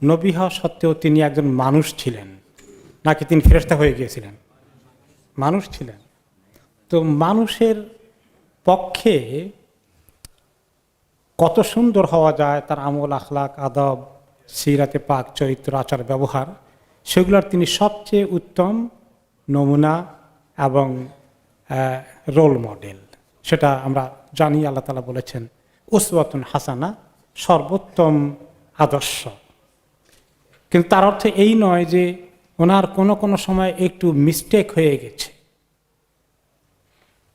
নবী হওয়া সত্ত্বেও তিনি একজন মানুষ ছিলেন, নাকি তিনি ফেরেশতা হয়ে গিয়েছিলেন? মানুষ ছিলেন। তো মানুষের পক্ষে কত সুন্দর হওয়া যায়, তার আমল, আখলাক, আদব, সিরাতে পাক, চরিত্র, আচার, ব্যবহার, সেগুলোর তিনি সবচেয়ে উত্তম নমুনা এবং রোল মডেল। সেটা আমরা জানি, আল্লাহ তাআলা বলেছেন উসওয়াতুন হাসানা, সর্বোত্তম আদর্শ। কিন্তু তার অর্থ এই নয় যে ওনার কোনো কোনো সময় একটু মিস্টেক হয়ে গেছে।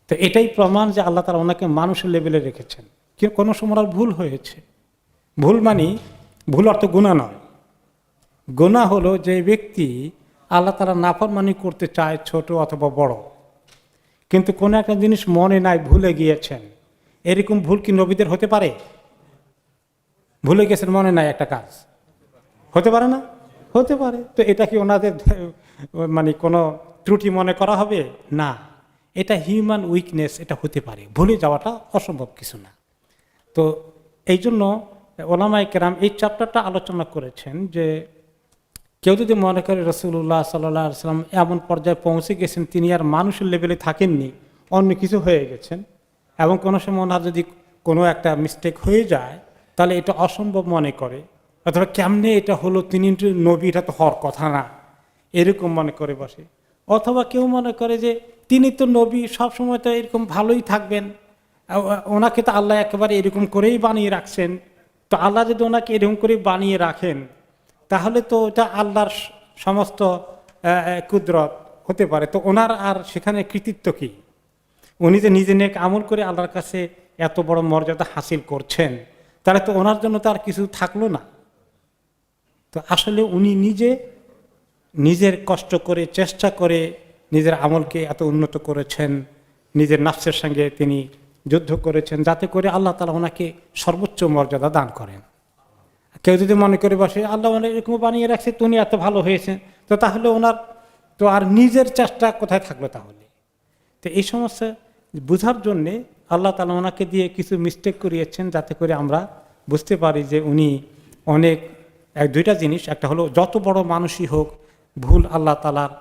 তো এটাই প্রমাণ যে আল্লাহ তাআলা ওনাকে মানুষের লেভেলে রেখেছেন। কিন্তু কোনো সময় ওনার ভুল হয়েছে। ভুল মানে ভুল অর্থ গুনাহ নয়। গুনাহ হলো যে ব্যক্তি আল্লাহ তাআলা নাফরমানি করতে চায়, ছোট অথবা বড়, কিন্তু কোনো একটা জিনিস মনে নাই, ভুলে গিয়েছেন। এরকম ভুল কি নবীদের হতে পারে? ভুলে গেছেন, মনে নাই একটা কাজ, হতে পারে না? হতে পারে। তো এটা কি ওনাদের মানে কোনো ত্রুটি মনে করা হবে? না, এটা হিউম্যান উইকনেস, এটা হতে পারে, ভুলে যাওয়াটা অসম্ভব কিছু না। তো এই জন্য ওলামায়ে কেরাম এই চ্যাপ্টারটা আলোচনা করেছেন যে কেউ যদি মনে করে রাসূলুল্লাহ সাল্লাল্লাহু আলাইহি ওয়াসাল্লাম এমন পর্যায়ে পৌঁছে গেছেন, তিনি আর মানুষের লেভেলে থাকেননি, অন্য কিছু হয়ে গেছেন, এবং কোনো সময় ওনার যদি কোনো একটা মিস্টেক হয়ে যায়, তাহলে এটা অসম্ভব মনে করে, অথবা কেমনে এটা হলো, তিনি নবী, এটা তো হওয়ার কথা না, এরকম মনে করে বসে। অথবা কেউ মনে করে যে তিনি তো নবী, সবসময় তো এরকম ভালোই থাকবেন, ওনাকে তো আল্লাহ একেবারে এরকম করেই বানিয়ে রাখছেন। তো আল্লাহ যদি ওনাকে এরকম করে বানিয়ে রাখেন, তাহলে তো এটা আল্লাহর সমস্ত কুদরত হতে পারে। তো ওনার আর সেখানে কৃতিত্ব কি? উনি যে নিজে নেক আমল করে আল্লাহর কাছে এত বড় মর্যাদা হাসিল করছেন, তাহলে তো ওনার জন্য তো আর কিছু থাকলো না। তো আসলে উনি নিজের কষ্ট করে, চেষ্টা করে নিজের আমলকে এত উন্নত করেছেন, নিজের নাফসের সঙ্গে তিনি যুদ্ধ করেছেন, যাতে করে আল্লাহ তাআলা ওনাকে সর্বোচ্চ মর্যাদা দান করেন। কেউ যদি মনে করে বসে আল্লাহ ওনার এরকম বানিয়ে রাখছে, তো উনি এত ভালো হয়েছেন, তো তাহলে ওনার তো আর নিজের চেষ্টা কোথায় থাকলো তাহলে? তো এই সমস্যা বোঝার জন্যে আল্লাহ তাআলা ওনাকে দিয়ে কিছু মিস্টেক করিয়েছেন, যাতে করে আমরা বুঝতে পারি যে উনি অনেক দুইটা জিনিস। একটা হলো যত বড় মানুষই হোক, ভুল আল্লাহ তাআলার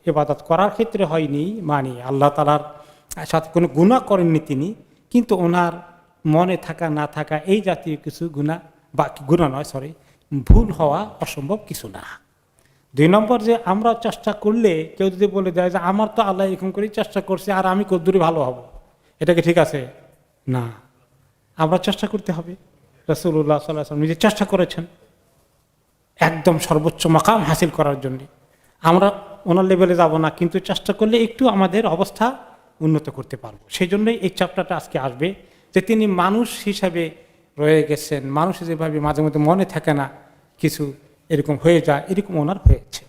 ইবাদত করার ক্ষেত্রে হয়নি, মানে আল্লাহ তাআলার সাথে কোনো গুনাহ করেননি তিনি, কিন্তু ওনার মনে থাকা না থাকা এই জাতীয় কিছু গুনাহ, বা গুনাহ নয়, সরি, ভুল হওয়া অসম্ভব কিছু না। দুই নম্বর, যে আমরা চেষ্টা করলে, কেউ যদি বলে দেয় যে আমার তো আল্লাহ এরকম করেই চেষ্টা করছে আর আমি কতদূরে ভালো হব, এটা কি ঠিক আছে? না, আমরা চেষ্টা করতে হবে। রাসূলুল্লাহ সাল্লাল্লাহু আলাইহি ওয়াসাল্লাম নিজে চেষ্টা করেছেন একদম সর্বোচ্চ মাকাম হাসিল করার জন্য। আমরা ওনার লেভেলে যাব না, কিন্তু চেষ্টা করলে একটু আমাদের অবস্থা উন্নত করতে পারবো। সেই জন্যই এই চ্যাপ্টারটা আজকে আসবে, যে তিনি মানুষ হিসাবে রয়ে গেছেন, মানুষ যেভাবে মাঝে মধ্যে মনে থাকে না, কিছু এরকম হয়ে যায়, এরকম ওনার হয়েছে।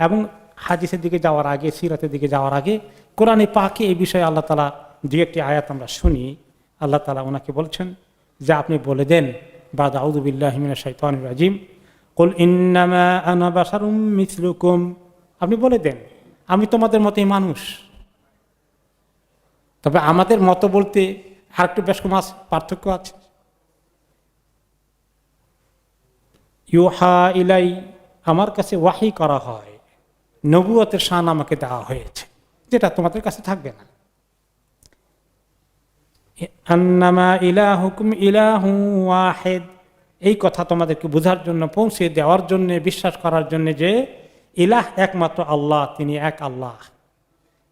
এবং হাদিসের দিকে যাওয়ার আগে, সিরাতের দিকে যাওয়ার আগে, কোরআনে পাকে এই বিষয়ে আল্লাহ তাআলা দুই একটি আয়াত আমরা শুনি। আল্লাহ তাআলা ওনাকে বলছেন যে আপনি বলে দেন, বাদ আউযু বিল্লাহি মিনাশ শাইতানির রাজিম, কুল ইন্নামা আনা বাশারুম মিসলুকুম, আপনি বলে দেন আমি তোমাদের মতোই মানুষ। তবে আমাদের মতো বলতে আর একটু বেশ কম পার্থক্য আছে। ইউহা ইলাই, আমার কাছে ওয়াহি করা হয়, নবুয়তের শান আমাকে দেওয়া হয়েছে, যেটা তোমাদের কাছে থাকবে না। আন্নামা ইলাহুকুম ইলাহু ওয়াহিদ, এই কথা তোমাদেরকে বোঝার জন্য, পৌঁছে দেওয়ার জন্য, বিশ্বাস করার জন্য যে ইলাহ একমাত্র আল্লাহ, তিনি এক আল্লাহ।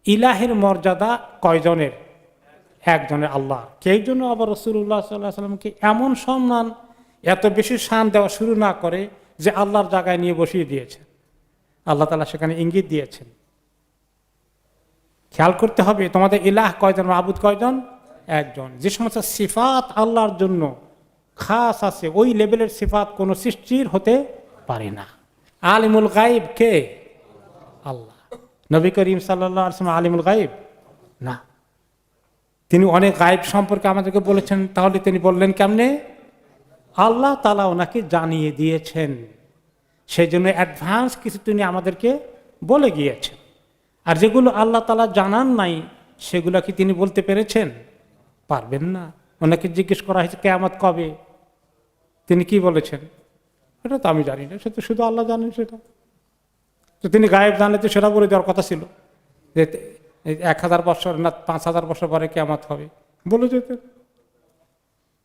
ইলাহের মর্যাদা কয়জনের? একজনের, আল্লাহ। সেই জন্য আবার রাসূলুল্লাহ সাল্লাল্লাহু আলাইহি ওয়াসাল্লামকে এমন সম্মান, এত বেশি শান দেওয়া শুরু না করে যে আল্লাহর জায়গায় নিয়ে বসিয়ে দিয়েছেন। আল্লাহ তাআলা সেখানে ইঙ্গিত দিয়েছেন। খেয়াল করতে হবে তোমাদের ইলাহ কয়জন, মাবুদ কয়জন? একজন। যে সমস্ত সিফাত আল্লাহর জন্য খাস আছে, ওই লেভেলের সিফাত কোনো সৃষ্টির হতে পারে না। আলিমুল গায়ব কে? আল্লাহ। নবী করিম সাল্লাল্লাহু আলাইহি ওয়াসাল্লাম আলিমুল গায়ব না। তিনি অনেক গায়ব সম্পর্কে আমাদেরকে বলেছেন, তাহলে তিনি বললেন কেমনে? আল্লাহ তাআলা ওনাকে জানিয়ে দিয়েছেন, সেই জন্য অ্যাডভান্স কিছু তিনি আমাদেরকে বলে গিয়েছেন। আর যেগুলো আল্লাহ তাআলা জানান নাই, সেগুলো কি তিনি বলতে পেরেছেন? পারবেন না। ওনাকে জিজ্ঞেস করা হয়েছে কিয়ামত কবে, তিনি কি বলেছেন? এটা তো আমি জানি না, সে তো শুধু আল্লাহ জানেন সেটা। তো তিনি গায়েব জানলে তো সেটা বলে দেওয়ার কথা ছিল যে 1000 বছর না 5000 বছর পরে কিয়ামত হবে, বলে যেতেন।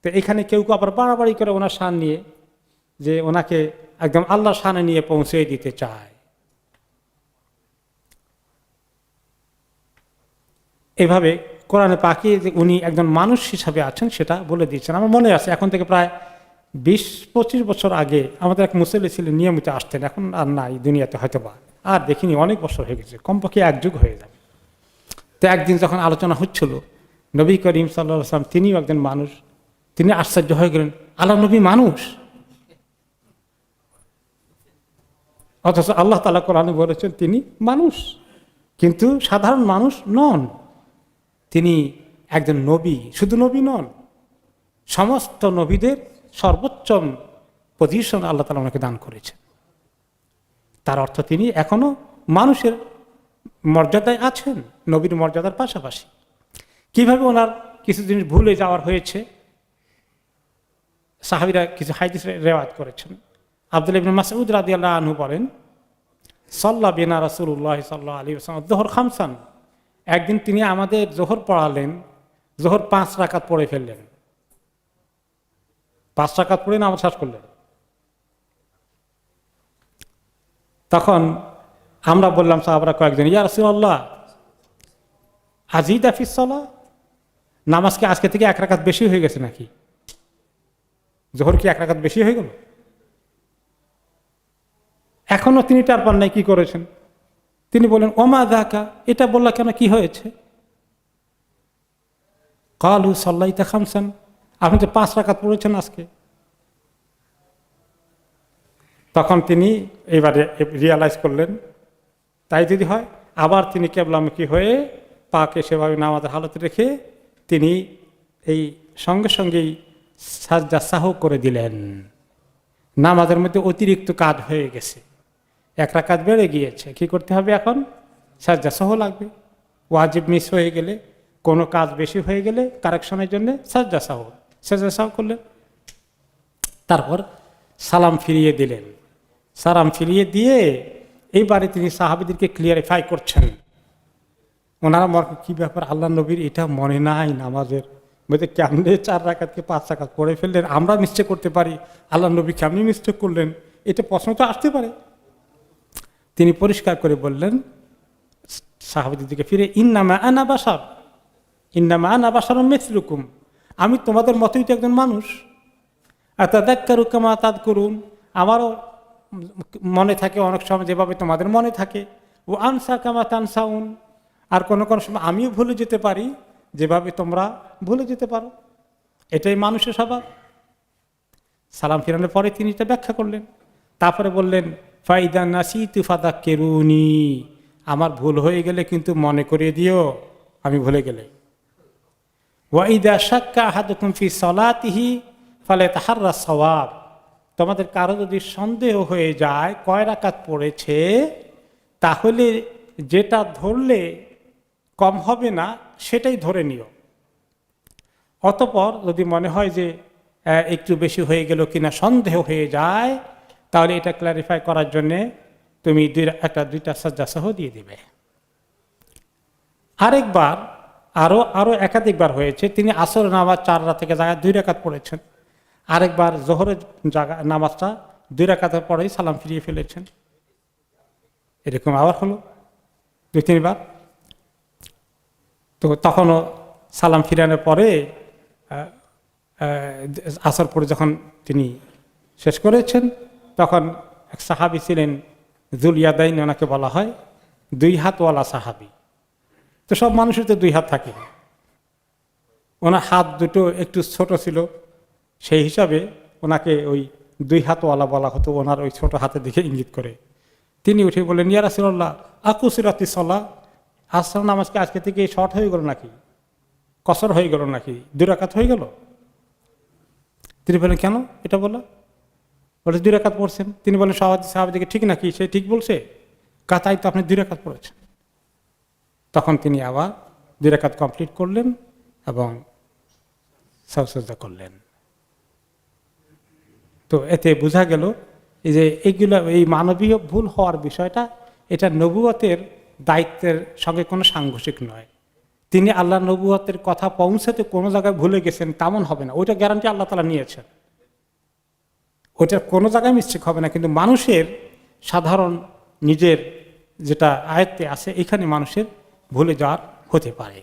তো এখানে কেউ কেউ আবার বাড়াবাড়ি করে ওনার শান নিয়ে, যে ওনাকে একদম আল্লাহর শানে নিয়ে পৌঁছে দিতে চায়। এভাবে কোরআনে পাকে যে উনি একজন মানুষ হিসাবে আছেন সেটা বলে দিয়েছেন। আমার মনে আছে এখন থেকে প্রায় 20-25 বছর আগে আমাদের এক মুসল্লি ছিলেন, নিয়মিত আসতেন, এখন আর নাই দুনিয়াতে, হয়তো বা আর দেখিনি, অনেক বছর হয়ে গেছে, কমপক্ষে 1 যুগ হয়ে যাবে। তো একদিন যখন আলোচনা হচ্ছিল নবী করিম সাল্লাল্লাহু আলাইহি ওয়াসাল্লাম, তিনিও একজন মানুষ, তিনি আশ্চর্য হয়ে গেলেন, আল্লাহ নবী মানুষ, অথচ আল্লাহ তাআলা কোরআনে বলেছেন তিনি মানুষ, কিন্তু সাধারণ মানুষ নন, তিনি একজন নবী। শুধু নবী নন, সমস্ত নবীদের সর্বোচ্চ পজিশন আল্লাহ তাআলা ওনাকে দান করেছেন। তার অর্থ তিনি এখনো মানুষের মর্যাদায় আছেন, নবীর মর্যাদার পাশাপাশি। কিভাবে ওনার কিছু জিনিস ভুলে যাওয়ার হয়েছে, সাহাবীরা কিছু হাদিস রিওয়ায়াত করেছেন। আব্দুল্লাহ ইবনে মাসউদ রাদিয়াল্লাহু আনহু বলেন, সাল্লা বিনা রাসূলুল্লাহ সাল্লাল্লাহু আলাইহি ওয়াসাল্লাম যুহর খামসান, একদিন তিনি আমাদের জোহর পড়ালেন, জোহর 5 রাকাত পড়ে ফেললেন, 5 রাকাত পড়ে নামাজ শেষ করলেন। তখন আমরা বললাম, সাহাবারা কয়েকজন, ইয়া রাসূলুল্লাহ আজিদা ফিস সালাহ, নামাজ কি আজকে থেকে 1 রাকাত বেশি হয়ে গেছে নাকি? জোহর কি 1 রাকাত বেশি হয়ে গেল? এখনো তিনি টার পান নাই, কি করেছেন? তিনি বলেন, ওমা যাকা, এটা বললা কেন, কি হয়েছে? ক্বালু সাল্লাইতা খামসান, আপনি তো 5 রাকাত পড়েছেন আজকে। তখন তিনি এবারে রিয়ালাইজ করলেন, তাই যদি হয়, আবার তিনি কিবলামুখী হয়ে পাকে সেভাবে নামাজের হালতে রেখে তিনি এই সঙ্গে সঙ্গেই সাজদা সাহু করে দিলেন। নামাজের মধ্যে অতিরিক্ত কাজ হয়ে গেছে, 1 রাকাত বেড়ে গিয়েছে, কি করতে হবে এখন? সাজদা সাহ লাগবে। ওয়াজিব মিস হয়ে গেলে, কোনো কাজ বেশি হয়ে গেলে কারেকশনের জন্য সাজদা সাহ করলেন। তারপর সালাম ফিরিয়ে দিলেন। সালাম ফিরিয়ে দিয়ে এইবারে তিনি সাহাবীদেরকে ক্লিয়ারিফাই করছেন। ওনারা কি ব্যাপার, আল্লাহ নবীর এটা মনে নাই নামাজের মধ্যে কেমনে 4 রাকাতকে 5 রাকাত পড়ে ফেললেন, আমরা মিস্টেক করতে পারি, আল্লাহ নবী কেমনি মিস্টেক করলেন, এটা প্রশ্ন তো আসতে পারে। তিনি পরিষ্কার করে বললেন সাহাবীদের দিকে ফিরে, ইন্নামা আনা বাশার, ইন্নামা আনা বাশারুম মিসলুকুম, আমি তোমাদের মতোই তো একজন মানুষ। আতাযাক্কারু কামা তাযকুরুন, আমারও মনে থাকে অনেক সময় যেভাবে তোমাদের মনে থাকে। ও আনসা কামা তানসাউন, আর কোনো কোনো সময় আমিও ভুলে যেতে পারি যেভাবে তোমরা ভুলে যেতে পারো, এটাই মানুষের স্বভাব। সালাম ফিরানোর পরে তিনি এটা ব্যাখ্যা করলেন। তারপরে বললেন, ফাইদা নাসিতু ফাযাক্কিরুনি, আমার ভুল হয়ে গেলে কিন্তু মনে করিয়ে দিও আমি ভুলে গেলে। ওয়া ইযা শাক্কা আহাদুকুম ফি সালাতিহি ফালাতাহাররা সাওয়াব, তোমাদের কারো যদি সন্দেহ হয়ে যায় কয় রাকাত পড়েছে, তাহলে যেটা ধরলে কম হবে না সেটাই ধরে নিও। অতঃপর যদি মনে হয় যে একটু বেশি হয়ে গেল কিনা সন্দেহ হয়ে যায়, তাহলে এটা ক্ল্যারিফাই করার জন্যে তুমি দুইটা সাজদা সহ দিয়ে দিবে। আরেকবার আরো একাধিকবার হয়েছে, তিনি আসর নামাজ 4 রাকাতের জায়গায় 2 রাকাত পড়েছেন। আরেকবার জোহরের নামাজটা 2 রাকাতের পরেই সালাম ফিরিয়ে ফেলেছেন। এরকম আবার হলো 2-3 বার। তো তখনও সালাম ফিরানোর পরে আসর পরে যখন তিনি শেষ করেছেন, তখন এক সাহাবী ছিলেন যুল ইয়াদাইন, ওনাকে বলা হয় 2 হাতওয়ালা সাহাবী। তো সব মানুষের তো 2 হাত থাকে, ওনার হাত দুটো একটু ছোট ছিল, সেই হিসাবে ওনাকে ওই 2 হাতওয়ালা বলা হতো, ওনার ওই ছোট হাতের দিকে ইঙ্গিত করে। তিনি উঠে বললেন, ইয়া রাসূলুল্লাহ আকুসিরাতি সালাহ, আসর নামাজকে আজকে থেকে শর্ট হয়ে গেল নাকি, কসর হয়ে গেল নাকি, 2 রাকাত হয়ে গেল? তিনি বলেন, কেন এটা বলা? বলে 2 রাকাত পড়ছেন। তিনি বলেন, সাহাবীদেরকে ঠিক নাকি, সে ঠিক বলছে? তাই তো আপনি 2 রাকাত পড়েছেন। তখন তিনি আবার 2 রাকাত কমপ্লিট করলেন এবং সাজদা করলেন। তো এতে বোঝা গেল এই যে এইগুলো এই মানবীয় ভুল হওয়ার বিষয়টা, এটা নবুয়তের দায়িত্বের সঙ্গে কোনো সাংঘর্ষিক নয়। তিনি আল্লাহ নবুয়তের কথা পৌঁছাতে কোনো জায়গায় ভুলে গেছেন তেমন হবে না, ওইটা গ্যারান্টি আল্লাহ তাআলা নিয়েছেন, ওইটার কোনো জায়গায় মিস্টেক হবে না। কিন্তু মানুষের সাধারণ নিজের যেটা আয়ত্তে আছে, এখানে মানুষের ভুলে যাওয়ার হতে পারে।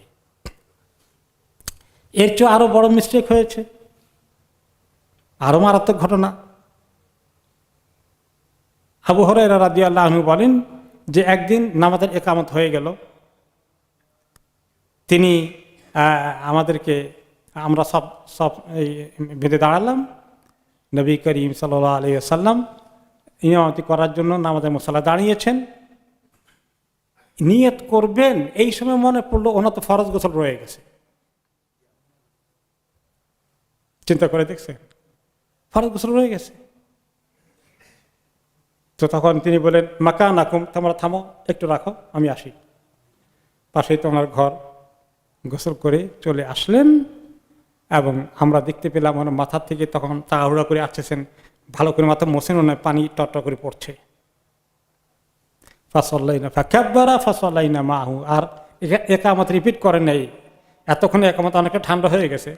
এর চেয়ে আরো বড় মিস্টেক হয়েছে, আরো মারাত্মক ঘটনা। আবু হুরায়রা রাদিয়াল্লাহু আনহু বলেন যে একদিন নামাজের ইকামত হয়ে গেল, তিনি আমাদেরকে, আমরা সব সব বেঁধে দাঁড়ালাম, নবী করিম সাল্লাল্লাহু আলাইহি ওয়াসাল্লাম ইমামতি করার জন্য নামাজের মুসাল্লায় দাঁড়িয়েছেন, নিয়ত করবেন, এই সময় মনে পড়লো ওনার তো ফরজ গোসল রয়ে গেছে। চিন্তা করে দেখছে, ফরজ গোসল রয়ে গেছে। তো তখন তিনি বলেন, মাকানাকুম, তোমরা থামো, একটু রাখো, আমি আসি। পাশেই তোমার ঘর, গোসল করে চলে আসলেন এবং আমরা দেখতে পেলাম ওনার মাথার থেকে তখন তাড়াহুড়া করে আসতেছেন, ভালো করে মাথা মোছেনও নয়, পানি টট করে পড়ছে। ফাসাল্লাইনা ফাকাব্বারা ফাসাল্লাইনা মাহু, আর ইকামত রিপিট করেন নাই, এতক্ষণে ইকামত অনেকটা ঠান্ডা হয়ে গেছে,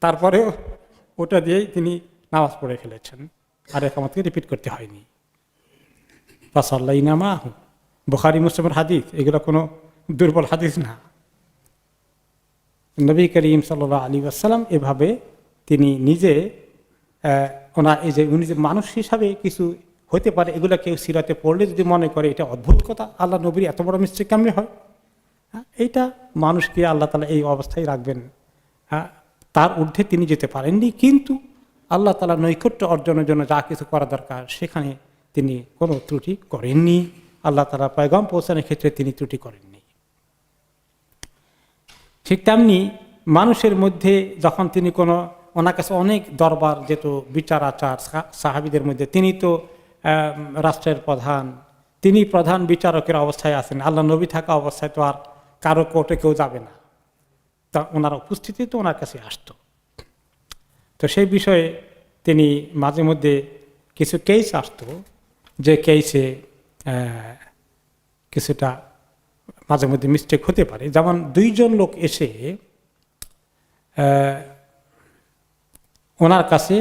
তারপরেও ওটা দিয়েই তিনি নামাজ পড়ে ফেলেছেন, আর ইকামতকে রিপিট করতে হয়নি। ফাসাল্লাইনা মাহু, বুখারী মুসলিমের হাদিস, এগুলো কোনো দুর্বল হাদিস না। নবী করিম সাল্লাল্লাহু আলাইহি ওয়াসাল্লাম এভাবে তিনি নিজে এই যে উনি যে মানুষ হিসাবে কিছু হতে পারে, এগুলো কেউ সিরাতে পড়লে যদি মনে করে এটা অদ্ভুত কথা, আল্লাহ নবীর এত বড় মিস্টেক কেমনে হয়, এইটা মানুষকে আল্লাহ তাআলা এই অবস্থায় রাখবেন, তার ঊর্ধ্বে তিনি যেতে পারেননি। কিন্তু আল্লাহ তাআলা নৈকট্য অর্জনের জন্য যা কিছু করা দরকার সেখানে তিনি কোনো ত্রুটি করেননি, আল্লাহ তাআলা পয়গাম পৌঁছানোর ক্ষেত্রে তিনি ত্রুটি করেননি। ঠিক তেমনি মানুষের মধ্যে যখন তিনি কোনো, ওনার কাছে অনেক দরবার যেত, বিচার আচার, সাহাবীদের মধ্যে তিনি তো রাষ্ট্রের প্রধান, তিনি প্রধান বিচারকের অবস্থায় আছেন, আল্লাহ নবী থাকা অবস্থায় তো আর কারো কোর্টে কেউ যাবে না, তা ওনার উপস্থিতি তো ওনার কাছে আসতো। তো সেই বিষয়ে তিনি মাঝে মধ্যে কিছু কেস আসতো, যে কেসে কিছুটা মাঝে মধ্যে মিস্টেক হতে পারে। যেমন দুইজন লোক এসে ওনার কাছে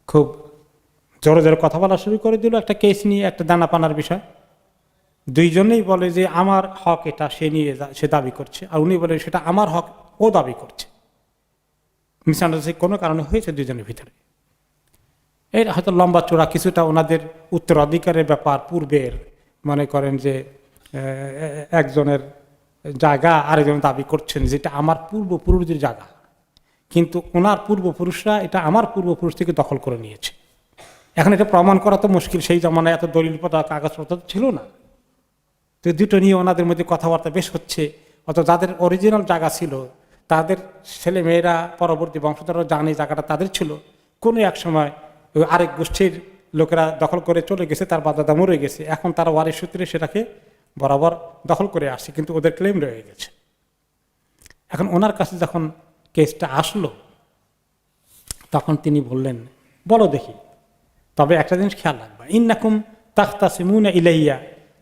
খুব জোরে জোরে কথা বলা শুরু করে দিল একটা কেস নিয়ে, একটা দানা পানার বিষয়। দুইজনেই বলে যে আমার হক এটা, সে দাবি করছে, আর উনি বলে সেটা আমার হক, ও দাবি করছে। মিসআন্ডারস্ট্যান্ডিং কোনো কারণে হয়েছে দুইজনের ভিতরে। এর হয়তো লম্বা চূড়া কিছুটা ওনাদের উত্তরাধিকারের ব্যাপার, পূর্বের, মনে করেন যে একজনের জায়গা আরেকজন দাবি করছেন যেটা আমার পূর্বপুরুষদের জায়গা, কিন্তু ওনার পূর্বপুরুষরা এটা আমার পূর্বপুরুষ থেকে দখল করে নিয়েছে। এখন এটা প্রমাণ করা তো মুশকিল, সেই জমানায় এত দলিলপত্র কাগজপত্র ছিল না। তো দুটো নিয়ে ওনাদের মধ্যে কথাবার্তা বেশ হচ্ছে। অত যাদের অরিজিনাল জায়গা ছিল তাদের ছেলে মেয়েরা, পরবর্তী বংশধররা জানে জায়গাটা তাদের ছিল, কোনো এক সময় আরেক গোষ্ঠীর লোকেরা দখল করে চলে গেছে, তার বাদাদা মরে গেছে, এখন তারা ওয়ারিশ সূত্রে সেটাকে বরাবর দখল করে আসছে, কিন্তু ওদের ক্লেম রয়ে গেছে। এখন ওনার কাছে যখন কেসটা আসলো তখন তিনি বললেন, বলো দেখি, তবে একটা জিনিস খেয়াল রাখবা, ইন্নাকুম তাখতাসিমুনা ইলাইয়া,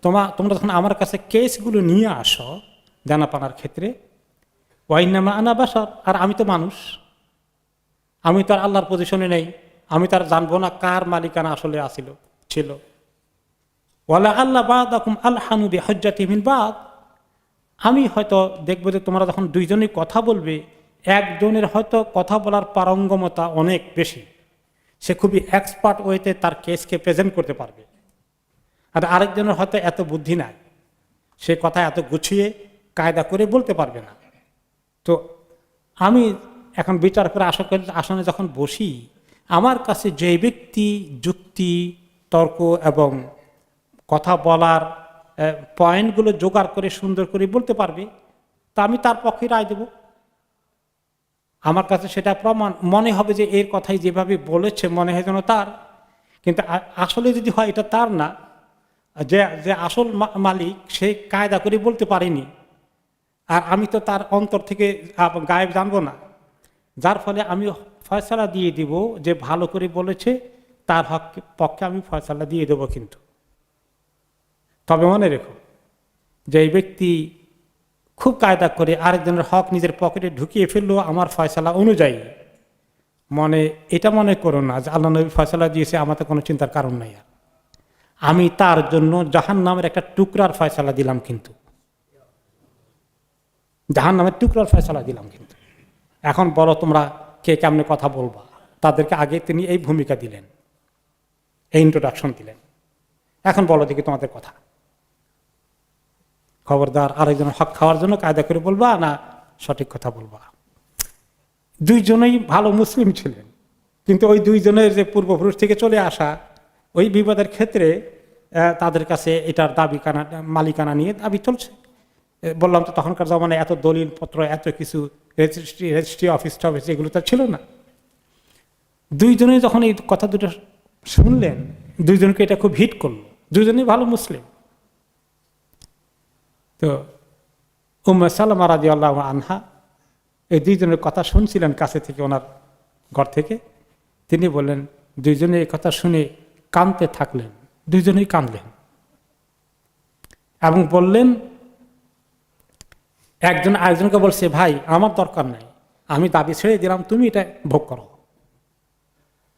তোমরা যখন আমার কাছে কেসগুলো নিয়ে আসো জানাপানার ক্ষেত্রে, ওয়াইন্নামা আনা বাশার, আর আমি তো মানুষ, আমি তো আর আল্লাহর পজিশনে নেই, আমি তার জানবো না কার মালিকানা আসলে ছিল। ওয়ালা আল্লাহ বাদাকুম আলহানু বিহুজ্জাতি মিন বাদ, আমি হয়তো দেখবো যে তোমরা যখন দুইজনই কথা বলবে, একজনের হয়তো কথা বলার পারঙ্গমতা অনেক বেশি, সে খুবই এক্সপার্ট ওয়েতে তার কেসকে প্রেজেন্ট করতে পারবে, আর আরেকজনের হয়তো এত বুদ্ধি নাই, সে কথা এত গুছিয়ে কায়দা করে বলতে পারবে না। তো আমি এখন বিচার করে আসনে যখন বসি, আমার কাছে যে ব্যক্তি যুক্তি, তর্ক এবং কথা বলার পয়েন্টগুলো জোগাড় করে সুন্দর করে বলতে পারবে, তা আমি তার পক্ষে রায় দেব। আমার কাছে সেটা প্রমাণ মনে হবে যে এর কথাই যেভাবে বলেছে মনে হয় যেন তার, কিন্তু আসলে যদি হয় এটা তার না, যে আসল মালিক সে কায়দা করে বলতে পারেনি, আর আমি তো তার অন্তর থেকে গায়েব জানবো না, যার ফলে আমি ফয়সালা দিয়ে দিব যে ভালো করে বলেছে, তার হক পক্ষে আমি ফয়সালা দিয়ে দেবো, কিন্তু তবে মনে রেখো যে এই ব্যক্তি খুব কায়দা করে আরেকজনের হক নিজের পকেটে ঢুকিয়ে ফেললো আমার ফয়সালা অনুযায়ী, এটা মনে করো না যে আল্লাহ নবী ফয়সালা দিয়েছে, আমাদের কোনো চিন্তার কারণ নাই। আর আমি তার জন্য জাহান্নামের একটা টুকরার ফয়সালা দিলাম, কিন্তু জাহান্নামের টুকরার ফয়সালা দিলাম। কিন্তু এখন বলো তোমরা কে কেমনে কথা বলবা? তাদেরকে আগে তিনি এই ভূমিকা দিলেন, এই ইন্ট্রোডাকশন দিলেন। এখন বলো দেখি তোমাদের কথা। খবরদার আরেকজনের হক খাওয়ার জন্য কায়দা করে বলবা না সঠিক কথা বলবা। দুইজনেই ভালো মুসলিম ছিলেন, কিন্তু ওই দুইজনের যে পূর্বপুরুষ থেকে চলে আসা ওই বিবাদের ক্ষেত্রে তাদের কাছে এটার মালিকানা নিয়ে দাবি চলছে। বললাম তো তখনকার জমানায় এত দলিল পত্র, এত কিছু রেজিস্ট্রি অফিস টফিস এগুলো তো ছিল না। দুইজনেই যখন এই কথা দুটো শুনলেন, দুইজনকে এটা খুব হিট করলো। দুইজনেই ভালো মুসলিম। তো উম্মে সালামা রাদিয়াল্লাহু আনহা এই দুইজনের কথা শুনছিলেন কাছে থেকে, ওনার ঘর থেকে। তিনি বললেন, দুইজনে এই কথা শুনে কাঁদতে থাকলেন, দুইজনেই কাঁদলেন এবং বললেন, একজন আরেকজনকে বলছে, ভাই আমার দরকার নাই, আমি দাবি ছেড়ে দিলাম, তুমি এটা ভোগ করো।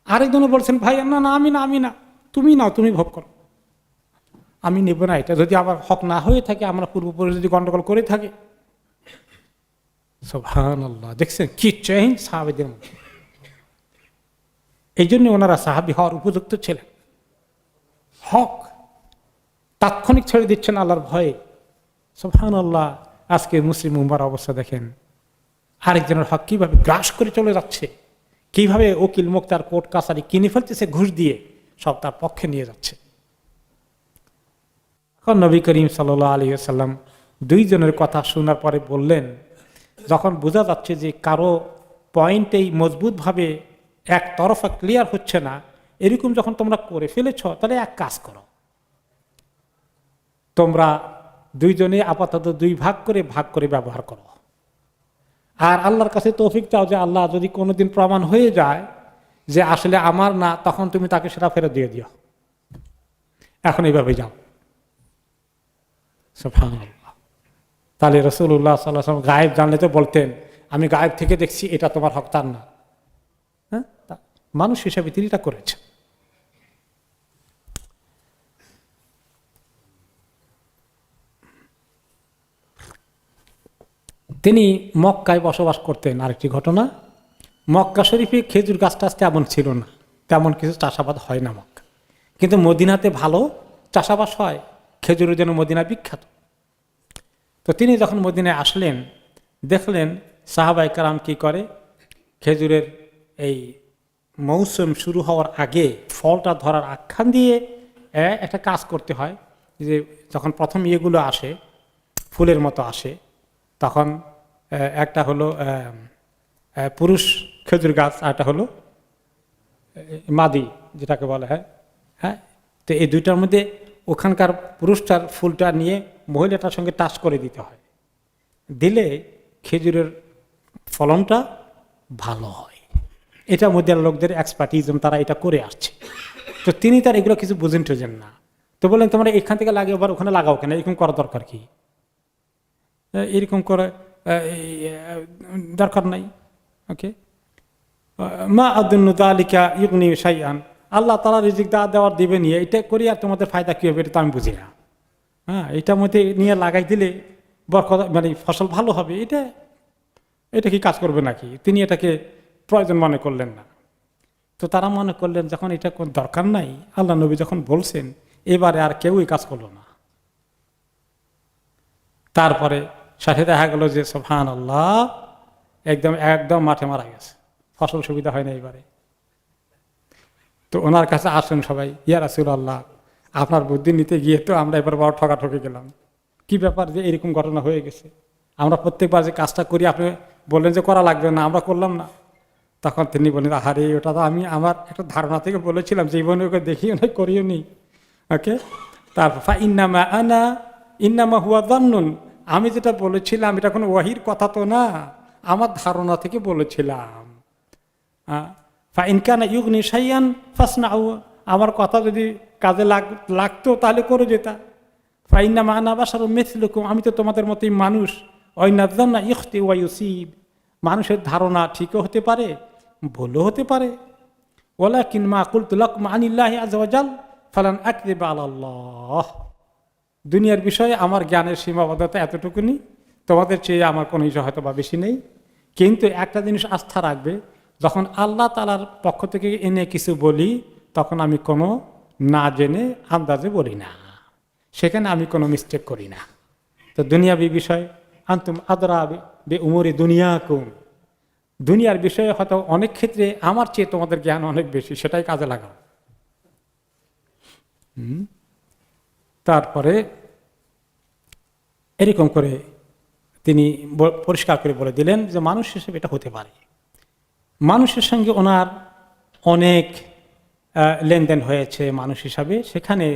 আরেকজনে বলছেন, ভাই না না আমি না, তুমি নাও, তুমি ভোগ করো, আমি নেব না এটা, যদি আমার হক না হয়ে থাকে, আমরা পূর্বপুরুষ যদি গন্ডগোল করে থাকে। সুবহানাল্লাহ, দেখছেন কি চেঞ্জ সাহাবীদের মধ্যে। এই জন্য ওনারা সাহাবী হওয়ার উপযুক্ত ছিলেন। হক তাৎক্ষণিক ছেড়ে দিচ্ছেন আল্লাহর ভয়ে। সুবহানাল্লাহ, আজকে মুসলিম উম্মার অবস্থা দেখেন, আরেকজনের হক কিভাবে গ্রাস করে চলে যাচ্ছে, কিভাবে উকিল মুক্তার কোর্ট কাছারি কিনে ফেলতেছে ঘুষ দিয়ে, সব তার পক্ষে নিয়ে যাচ্ছে। এখন নবী করিম সাল্লাল্লাহু আলাইহি ওয়াসাল্লাম দুইজনের কথা শোনার পরে বললেন, যখন বোঝা যাচ্ছে যে কারো পয়েন্টেই মজবুতভাবে একতরফা ক্লিয়ার হচ্ছে না, এরকম যখন তোমরা করে ফেলেছ, তাহলে এক কাজ করো, তোমরা দুইজনে আপাতত দুই ভাগ করে ব্যবহার করো। আর আল্লাহর কাছে তৌফিক চাও যে আল্লাহ যদি কোনোদিন প্রমাণ হয়ে যায় যে আসলে আমার না, তখন তুমি তাকে সেটা ফেরত দিয়ে দিও। এখন এইভাবে যাও। সুবহানাল্লাহ। তাহলে রাসূলুল্লাহ সাল্লাল্লাহু আলাইহি ওয়াসাল্লাম গায়েব জানলে তো বলতেন, আমি গায়েব থেকে দেখছি এটা তোমার হক, তার না। হ্যাঁ, মানুষ হিসাবে তিনি এটা করেছেন। তিনি মক্কায় বসবাস করতেন। আরেকটি ঘটনা, মক্কা শরীফে খেজুর গাছ টাছ তেমন ছিল না, তেমন কিছু চাষাবাদ হয় না মক্কা, কিন্তু মদিনাতে ভালো চাষাবাদ হয়, খেজুরের জন্য মদিনা বিখ্যাত। তো তিনি যখন মদিনায় আসলেন, দেখলেন সাহাবায়ে কেরাম কি করে, খেজুরের এই মৌসুম শুরু হওয়ার আগে ফলটা ধরার আখ্যান দিয়ে একটা কাজ করতে হয়, যে যখন প্রথম ইয়েগুলো আসে, ফুলের মতো আসে, তখন একটা হলো পুরুষ খেজুর গাছ, আর একটা হলো মাদি যেটাকে বলা হয়। হ্যাঁ, তো এই দুইটার মধ্যে ওখানকার পুরুষটার ফুলটা নিয়ে মহিলাটার সঙ্গে টাচ করে দিতে হয়, দিলে খেজুরের ফলনটা ভালো হয়। এটা মদিনার লোকদের এক্সপার্টিজম, তারা এটা করে আসছে। তো তিনি তার এগুলো কিছু বুঝেন টুঝেন না, তো বললেন তোমরা এখান থেকে লাগিয়ে আবার ওখানে লাগাও কেন, এরকম করা দরকার কি, এরকম করে দরকার নাই। ওকে, মা আদুন্নু যালিকা ইগনি শাইআন, আল্লাহ তাআলা রিজিক দেওয়ার দিবে নিয়ে এটা করি, আর তোমাদের ফায়দা কি হবে এটা তো আমি বুঝি না। হ্যাঁ, এটার মধ্যে নিয়ে লাগাই দিলে বরকত, মানে ফসল ভালো হবে, এটা কি কাজ করবে নাকি? তিনি এটাকে প্রয়োজন মনে করলেন না। তো তারা মনে করলেন যখন এটা কোন দরকার নাই, আল্লাহ নবী যখন বলছেন, এবারে আর কেউই কাজ করলো না। তারপরে সাথে দেখা গেল যে সুবহানাল্লাহ, একদম মাঠে মারা গেছে, ফসল সুবিধা হয় না এবারে। তো ওনার কাছে আসেন সবাই, ইয়া রাসূলুল্লাহ, আপনার বুদ্ধি নিতে গিয়ে তো আমরা এবার বড় ঠকে গেলাম, কি ব্যাপার যে এরকম ঘটনা হয়ে গেছে, আমরা প্রত্যেকবার যে কাজটা করি আপনি বললেন যে করা লাগবে না, আমরা করলাম না। তখন তিনি বললেন, আহারে ওটা তো আমি আমার একটা ধারণা থেকে বলেছিলাম, জীবনে ওকে দেখিও না করিও নি। ওকে, তারপর ইন্নামা হুয়া যান্নুন, আমি যেটা বলেছিলাম এটা কোনো ওয়াহির কথা তো না, আমার ধারণা থেকে বলেছিলাম। ইনকানা ইউগনি শাইয়ান ফাসনাউ, আমার কথা যদি কাজে লাগতো তাহলে করে যেতা। ফাইন্না মানা বাশারু মিসলুকুম, আমি তো তোমাদের মতোই মানুষ। ওয়াইনাযান্না ইখতি ওয়া ইউসিব, মানুষের ধারণা ঠিকও হতে পারে ভুলও হতে পারে। ওয়ালাকিন মা কুলতু লাকুম আনিল্লাহি আযজা ওয়া জাল ফালান আকযিবা আলাল্লাহ, দুনিয়ার বিষয়ে আমার জ্ঞানের সীমাবদ্ধতা এতটুকুনি, তোমাদের চেয়ে আমার কোনো ইচ্ছা হয়তো বা বেশি নেই। কিন্তু একটা জিনিস আস্থা রাখবে, যখন আল্লাহ তাআলার পক্ষ থেকে এনে কিছু বলি তখন আমি কোনো না জেনে আন্দাজে বলি না, সেখানে আমি কোনো মিস্টেক করি না। তো দুনিয়াবি বিষয় আনতুম আদরা বে উমরি দুনিয়াকুম, দুনিয়ার বিষয়ে হয়তো অনেক ক্ষেত্রে আমার চেয়ে তোমাদের জ্ঞান অনেক বেশি, সেটাই কাজে লাগাও। তারপরে এরকম করে তিনি পরিষ্কার করে বলে দিলেন যে মানুষ হিসেবে এটা হতে পারে। মানুষের সঙ্গে ওনার অনেক লেনদেন হয়েছে মানুষ হিসাবে, সেখানে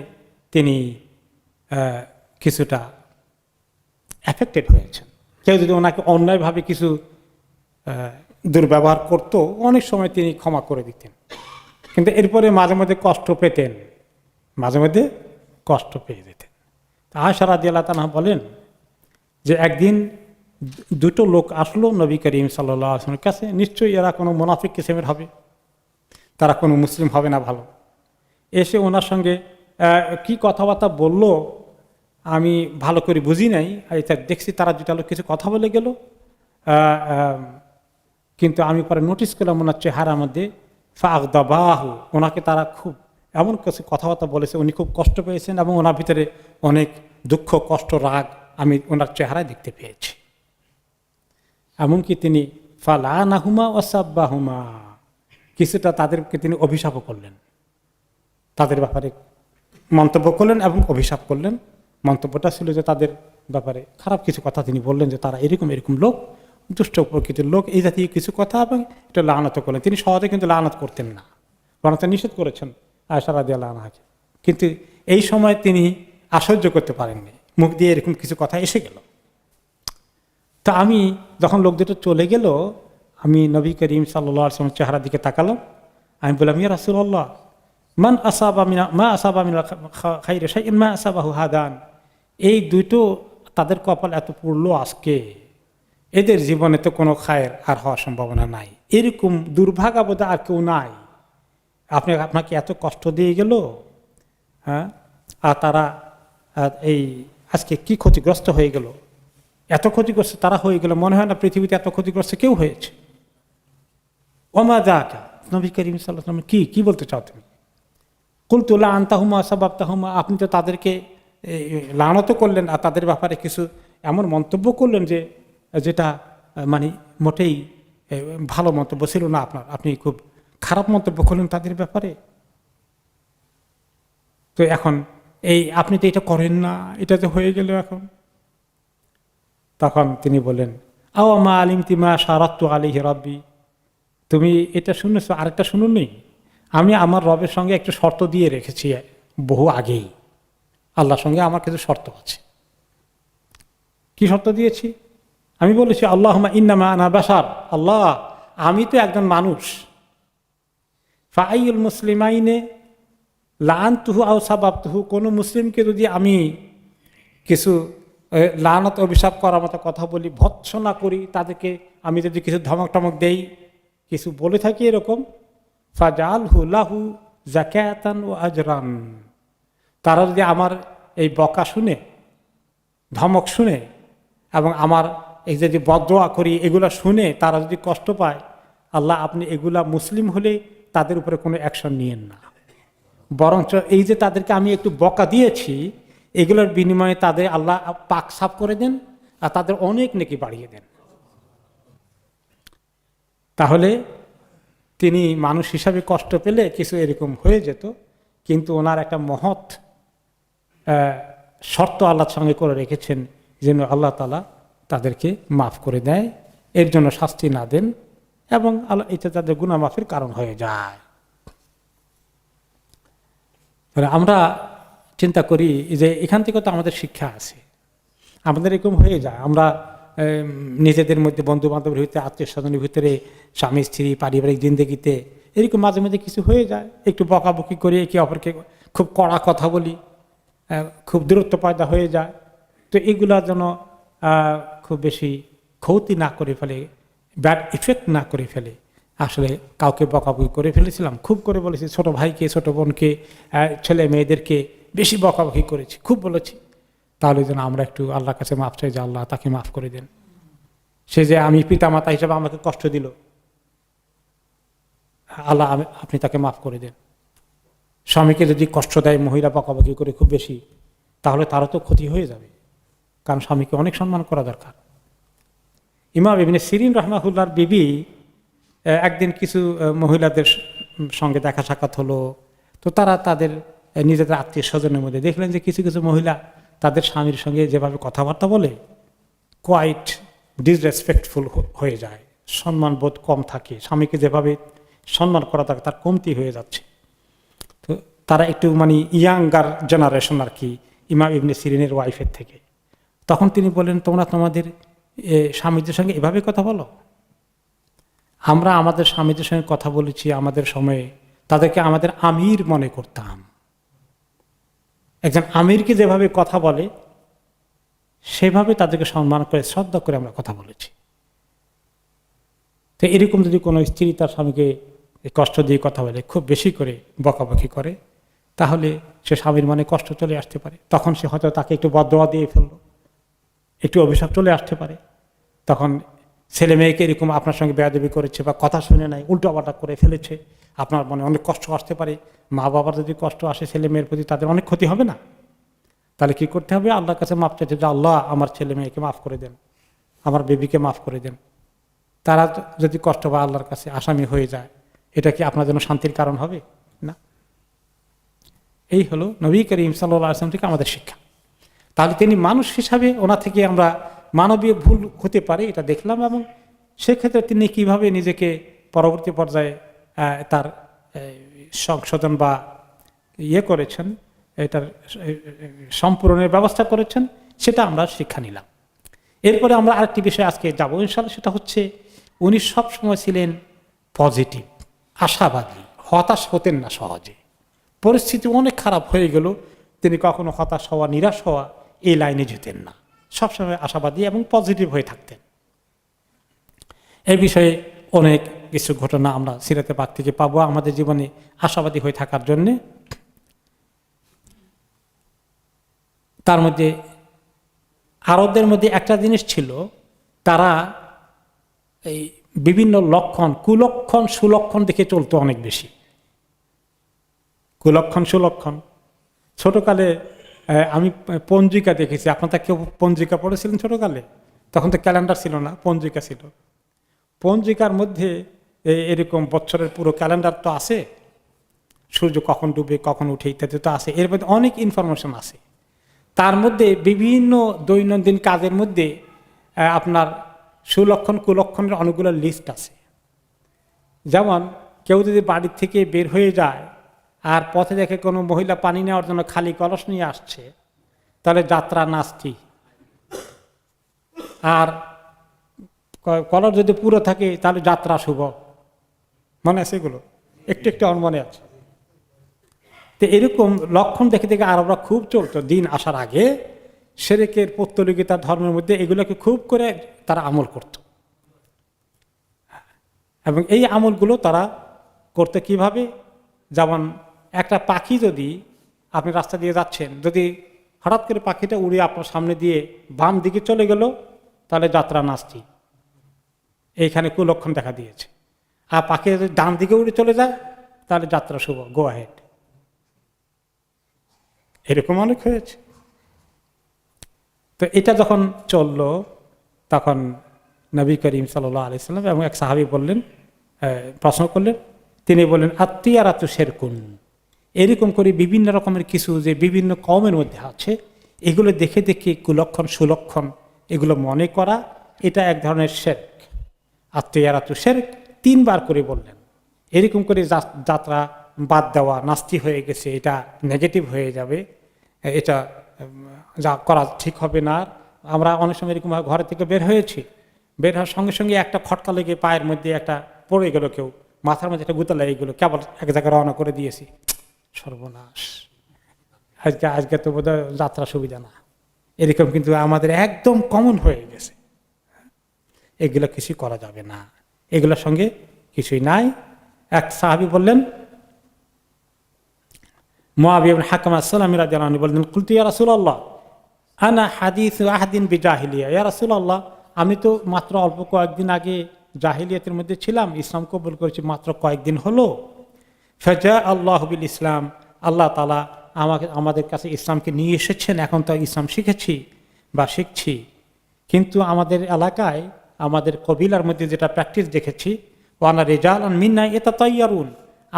তিনি কিছুটা এফেক্টেড হয়েছেন। কেউ যদি ওনাকে অন্যায়ভাবে কিছু দুর্ব্যবহার করতো, অনেক সময় তিনি ক্ষমা করে দিতেন, কিন্তু এরপরে মাঝে মধ্যে কষ্ট পেতেন, মাঝে মধ্যে কষ্ট পেয়ে যেতেন। আয়েশা রাদিয়াল্লাহু তাআলা বলেন যে একদিন দুটো লোক আসলো নবী করিম সাল্লাল্লাহু আলাইহি ওয়াসাল্লামের কাছে, নিশ্চয়ই এরা কোনো মুনাফিক কিসমের হবে, তারা কোনো মুসলিম হবে না ভালো। এসে ওনার সঙ্গে কি কথাবার্তা বলল আমি ভালো করে বুঝি নাই, দেখছি তারা দুটা লোক কিছু কথা বলে গেল, কিন্তু আমি পরে নোটিস করলাম ওনার চেহারার মধ্যে ফাগদাবাহু, ওনাকে তারা খুব এমন কিছু কথাবার্তা বলেছে, উনি খুব কষ্ট পেয়েছেন এবং ওনার ভিতরে অনেক দুঃখ কষ্ট রাগ আমি ওনার চেহারায় দেখতে পেয়েছি। এমনকি তিনি ফালানাহুমা ওয়াসাব্বাহুমা, কিছুটা তাদেরকে তিনি অভিশাপও করলেন, তাদের ব্যাপারে মন্তব্য করলেন এবং অভিশাপ করলেন। মন্তব্যটা ছিল যে তাদের ব্যাপারে খারাপ কিছু কথা তিনি বললেন যে তারা এরকম এরকম লোক, দুষ্ট প্রকৃতির লোক, এই জাতীয় কিছু কথা, এবং এটা লানত করলেন। তিনি সহজে কিন্তু লানত করতেন না, লানত নিষেধ করেছেন আয়েশা রাদিয়াল্লাহু আনহাকে, কিন্তু এই সময় তিনি আশ্চর্য করতে পারেননি, মুখ দিয়ে এরকম কিছু কথা এসে গেল। তা আমি যখন লোক দুটো চলে গেল, আমি নবী করিম সাল্লাল্লাহু আলাইহি ওয়াসাল্লামের চেহারার দিকে তাকালাম, আমি বললাম ইয়া রাসূলুল্লাহ মান আসাবা মিনা মা আসাবা মিনাল খাইরি শাইইন মা আসাবাহু হাদান, এই দুটো তাদের কপাল এত পড়লো আজকে, এদের জীবনে তো কোনো খায়ের আর হওয়ার সম্ভাবনা নাই, এরকম দুর্ভাগ্যবোধ আর কেউ নাই, আপনাকে এত কষ্ট দিয়ে গেল, হ্যাঁ, আর তারা এই আজকে কি ক্ষতিগ্রস্ত হয়ে গেল, এত ক্ষতিগ্রস্ত তারা হয়ে গেল, মনে হয় না পৃথিবীতে এত ক্ষতিগ্রস্ত কেউ হয়েছে। ওমা যাকা, নবী করিম সাল্লাল্লাহু আলাইহি ওয়াসাল্লাম কি বলতে চাও তুমি? কুলতু লা আনতাহুমা সাবাবতাহুমা, আপনি তো তাদেরকে লানত করলেন আর তাদের ব্যাপারে কিছু এমন মন্তব্য করলেন যে যেটা মানে মোটেই ভালো মন্তব্য ছিল না আপনার, আপনি খুব খারাপ মন্তব্য করলেন তাদের ব্যাপারে। তো এখন এই আপনি তো এটা করেন না, এটা তো হয়ে গেল এখন। তখন তিনি বলেন আওয়া মা আলিমতি মা শারাতু আলাইহি রাব্বি, তুমি এটা শুনেছ, আরেকটা শুনুন নি, আমি আমার রবের সঙ্গে একটা শর্ত দিয়ে রেখেছি বহু আগেই, আল্লাহর সঙ্গে আমার কিছু শর্ত আছে। কি শর্ত দিয়েছি? আমি বলেছি আল্লাহুম্মা ইন্নামা আনা বাশার, আল্লাহ আমি তো একজন মানুষ, ফাআইয়ুল মুসলিমাইনে লাআনতুহু আও সাবাবতুহু, কোনো মুসলিমকে যদি আমি কিছু লানত অভিশাপ করার মতো কথা বলি, ভৎসনা করি, তাদেরকে আমি যদি কিছু ধমক টমক দেই, কিছু বলে থাকি এরকম, ফাজআলহু লাহু যাকাতান ওয়া আজরান, তারা যদি আমার এই বকা শুনে, ধমক শুনে এবং আমার এই যে বদদোয়া করি এগুলা শুনে তারা যদি কষ্ট পায়, আল্লাহ আপনি এগুলা মুসলিম হলে তাদের উপরে কোনো অ্যাকশন নিয়েন না, বরঞ্চ এই যে তাদেরকে আমি একটু বকা দিয়েছি এগুলোর বিনিময়ে তাদের আল্লাহ পাক সাফ করে দেন আর তাদের অনেক নেকি বাড়িয়ে দেন। তাহলে তিনি মানুষ হিসাবে কষ্ট পেলে কিছু এরকম হয়ে যেত, কিন্তু ওনার একটা মহৎ শর্ত আল্লাহর সঙ্গে করে রেখেছেন যেন আল্লাহ তাআলা তাদেরকে মাফ করে দেয়, এর জন্য শাস্তি না দেন, এবং আল্লাহ এটা তাদের গুনাহ মাফের কারণ হয়ে যায়। আমরা চিন্তা করি যে এখান থেকে তো আমাদের শিক্ষা আছে, আমাদের এরকম হয়ে যায়, আমরা নিজেদের মধ্যে বন্ধু বান্ধবের ভিতরে আত্মীয় স্বজনের ভিতরে স্বামী স্ত্রী পারিবারিক জিন্দেগিতে এরকম মাঝে মাঝে কিছু হয়ে যায়, একটু বকাবকি করে একে অপরকে খুব কড়া কথা বলি, খুব দূরত্ব পয়দা হয়ে যায়। তো এগুলা যেন খুব বেশি ক্ষতি না করে ফেলে, ব্যাড ইফেক্ট না করে ফেলে। আসলে কাউকে বকাবকি করে ফেলেছিলাম, খুব করে বলেছি, ছোট ভাইকে, ছোট বোনকে, ছেলে মেয়েদেরকে বেশি বকাবকি করেছি, খুব বলেছি। তাহলে যেন আমরা একটু আল্লাহর কাছে মাফ চাই যে আল্লাহ তাকে মাফ করে দেন। সে যে আমি পিতামাতা হিসেবে আমাকে কষ্ট দিল, আল্লাহ আপনি তাকে মাফ করে দেন। স্বামীকে যদি কষ্ট দেয় মহিলা বকাবকি করে খুব বেশি, তাহলে তারও তো ক্ষতি হয়ে যাবে, কারণ স্বামীকে অনেক সম্মান করা দরকার। ইমাম ইবনে সিরিন রাহমাহুল্লাহর বিবি একদিন কিছু মহিলাদের সঙ্গে দেখা সাক্ষাৎ হলো। তো তারা তাদের নিজেদের আত্মীয় স্বজনের মধ্যে দেখলেন যে কিছু কিছু মহিলা তাদের স্বামীর সঙ্গে যেভাবে কথাবার্তা বলে কোয়াইট ডিসরেসপেক্টফুল হয়ে যায়, সম্মান বোধ কম থাকে, স্বামীকে যেভাবে সম্মান করা থাকে তার কমতি হয়ে যাচ্ছে। তো তারা একটু মানে ইয়াঙ্গার জেনারেশন আর কি, ইমাম ইবনে সিরিনের ওয়াইফের থেকে। তখন তিনি বলেন, তোমরা তোমাদের স্বামীদের সঙ্গে এভাবে কথা বলো? আমরা আমাদের স্বামীদের সঙ্গে কথা বলেছি আমাদের সময়ে, তাদেরকে আমাদের আমির মনে করতাম। একজন আমিরকে যেভাবে কথা বলে সেভাবে তাদেরকে সম্মান করে শ্রদ্ধা করে আমরা কথা বলেছি। তো এরকম যদি কোনো স্ত্রী তার স্বামীকে কষ্ট দিয়ে কথা বলে, খুব বেশি করে বকাবকি করে, তাহলে সে স্বামীর মনে কষ্ট চলে আসতে পারে। তখন সে হয়তো তাকে একটু বদদোয়া দিয়ে ফেললো, একটু অভিশাপ চলে আসতে পারে। তখন ছেলে মেয়েকে এরকম আপনার সঙ্গে বেয়াদবি করেছে বা কথা শুনে নাই, উল্টোপাল্টা করে ফেলেছে, আপনার মনে অনেক কষ্ট আসতে পারে। মা বাবার যদি কষ্ট আসে ছেলে মেয়ের প্রতি, তাদের অনেক ক্ষতি হবে না? তাহলে কি করতে হবে? আল্লাহর কাছে মাফ চাইতে, যে আল্লাহ আমার ছেলে মেয়েকে মাফ করে দেন, আমার বেবিকে মাফ করে দেন। তারা যদি কষ্ট বা আল্লাহর কাছে আসামি হয়ে যায়, এটা কি আপনার জন্য শান্তির কারণ হবে না? এই হলো নবী করিম সাল্লাল্লাহু আলাইহি ওয়াসাল্লাম থেকে আমাদের শিক্ষা। তাহলে তিনি মানুষ হিসাবে, ওনা থেকে আমরা মানবীয় ভুল হতে পারে এটা দেখলাম, এবং সেক্ষেত্রে তিনি কিভাবে নিজেকে পরবর্তী পর্যায়ে তার সংশোধন বা করেছেন, এটার সম্পূরণের ব্যবস্থা করেছেন, সেটা আমরা শিক্ষা নিলাম। এরপরে আমরা আরেকটি বিষয় আজকে যাবো ইনশাআল্লাহ, সেটা হচ্ছে উনি সবসময় ছিলেন পজিটিভ, আশাবাদী, হতাশ হতেন না সহজে। পরিস্থিতি অনেক খারাপ হয়ে গেল, তিনি কখনো হতাশ হওয়া, নিরাশ হওয়া এই লাইনে যেতেন না, সবসময় আশাবাদী এবং পজিটিভ হয়ে থাকতেন। এই বিষয়ে অনেক কিছু ঘটনা আমরা সিরাতে পাক থেকে পাবো আমাদের জীবনে আশাবাদী হয়ে থাকার জন্যে। তার মধ্যে আরবদের মধ্যে একটা জিনিস ছিল, তারা এই বিভিন্ন লক্ষণ, কুলক্ষণ সুলক্ষণ দেখে চলতো অনেক বেশি। কুলক্ষণ সুলক্ষণ, ছোটকালে আমি পঞ্জিকা দেখেছি। আপনারা কেউ পঞ্জিকা পড়েছিলেন ছোটকালে? তখন তো ক্যালেন্ডার ছিল না, পঞ্জিকা ছিল। পঞ্জিকার মধ্যে এরকম বছরের পুরো ক্যালেন্ডার তো আছে, সূর্য কখন ডুবে কখন উঠে ইত্যাদি তো আছে, এর মধ্যে অনেক ইনফরমেশন আছে। তার মধ্যে বিভিন্ন দৈনন্দিন কাজের মধ্যে আপনার সুলক্ষণ কুলক্ষণের অনেকগুলো লিস্ট আছে। যেমন কেউ যদি বাড়ির থেকে বের হয়ে যায় আর পথে দেখে কোনো মহিলা পানি নেওয়ার জন্য খালি কলস নিয়ে আসছে, তাহলে যাত্রা নাস্তি। আর কলস যদি পুরো থাকে তাহলে যাত্রা শুভ। মনে আছে এগুলো? একটু একটু আমার মনে আছে। তো এরকম লক্ষণ দেখে দেখে আরবরা খুব চলতো। দিন আসার আগে শিরকের পৌত্তলিকতার ধর্মের মধ্যে এগুলোকে খুব করে তারা আমল করত, এবং এই আমলগুলো তারা করতে কিভাবে? যেমন একটা পাখি, যদি আপনি রাস্তা দিয়ে যাচ্ছেন, যদি হঠাৎ করে পাখিটা উড়ে আপনার সামনে দিয়ে বাম দিকে চলে গেল, তাহলে যাত্রা নাস্তি, এইখানে কুলক্ষণ দেখা দিয়েছে। আর পাখি যদি ডান দিকে উড়ে চলে যায়, তাহলে যাত্রা শুভ, গো আহেড। এরকম অনেক হয়েছে। তো এটা যখন চললো, তখন নবী করিম সাল্লাল্লাহু আলাইহি ওয়াসাল্লাম এবং এক সাহাবী বললেন, প্রশ্ন করলেন, তিনি বললেন, আত্মীয়ারাতু শিরকুন। এরকম করে বিভিন্ন রকমের কিছু যে বিভিন্ন কওমের মধ্যে আছে, এগুলো দেখে দেখে কুলক্ষণ সুলক্ষণ এগুলো মনে করা, এটা এক ধরনের শিরক। আত্মীয়ারাতু শিরক 3 বার করে বললেন। এরকম করে যাত্রা বাদ দেওয়া, নাস্তি হয়ে গেছে, এটা নেগেটিভ হয়ে যাবে, এটা যা করা ঠিক হবে না। আমরা অনেক সময় এরকম ঘরে থেকে বের হয়েছি, বের হওয়ার সঙ্গে সঙ্গে একটা খটকা লেগে পায়ের মধ্যে একটা পড়ে গেল, কেউ মাথার মধ্যে একটা গুতালা, এইগুলো কেবল এক জায়গায় রওনা করে দিয়েছি, সর্বনাশ, আজকে তো বোধহয় যাত্রা সুবিধা না। এরকম কিন্তু আমাদের একদম কমন হয়ে গেছে। এগুলো কিছুই করা যাবে না, এগুলোর সঙ্গে কিছুই নাই। এক সাহাবী বললেন, মুআবিয়া ইবনে হাকাম আস-সুলামি রাদিয়াল্লাহু আনহু বললেন, কুলতু ইয়া রাসূলুল্লাহ আনা হাদিসু আহদিন বিজাহিলিয়া, ইয়া রাসূলুল্লাহ আমি তো মাত্র অল্প কয়েকদিন আগে জাহিলিয়াতের মধ্যে ছিলাম, ইসলাম কবুল করেছি মাত্র কয়েকদিন হলো। ফাজা আল্লাহু বিল ইসলাম, আল্লাহ তাআলা আমাদের কাছে ইসলামকে নিয়ে এসেছেন, এখন তো ইসলাম শিখেছি বা শিখছি। কিন্তু আমাদের এলাকায়, আমাদের কবিলার মধ্যে যেটা প্র্যাকটিস দেখেছি, ওয়ানা রিজালান মিন্না ইয়াতাতায়্যারুন,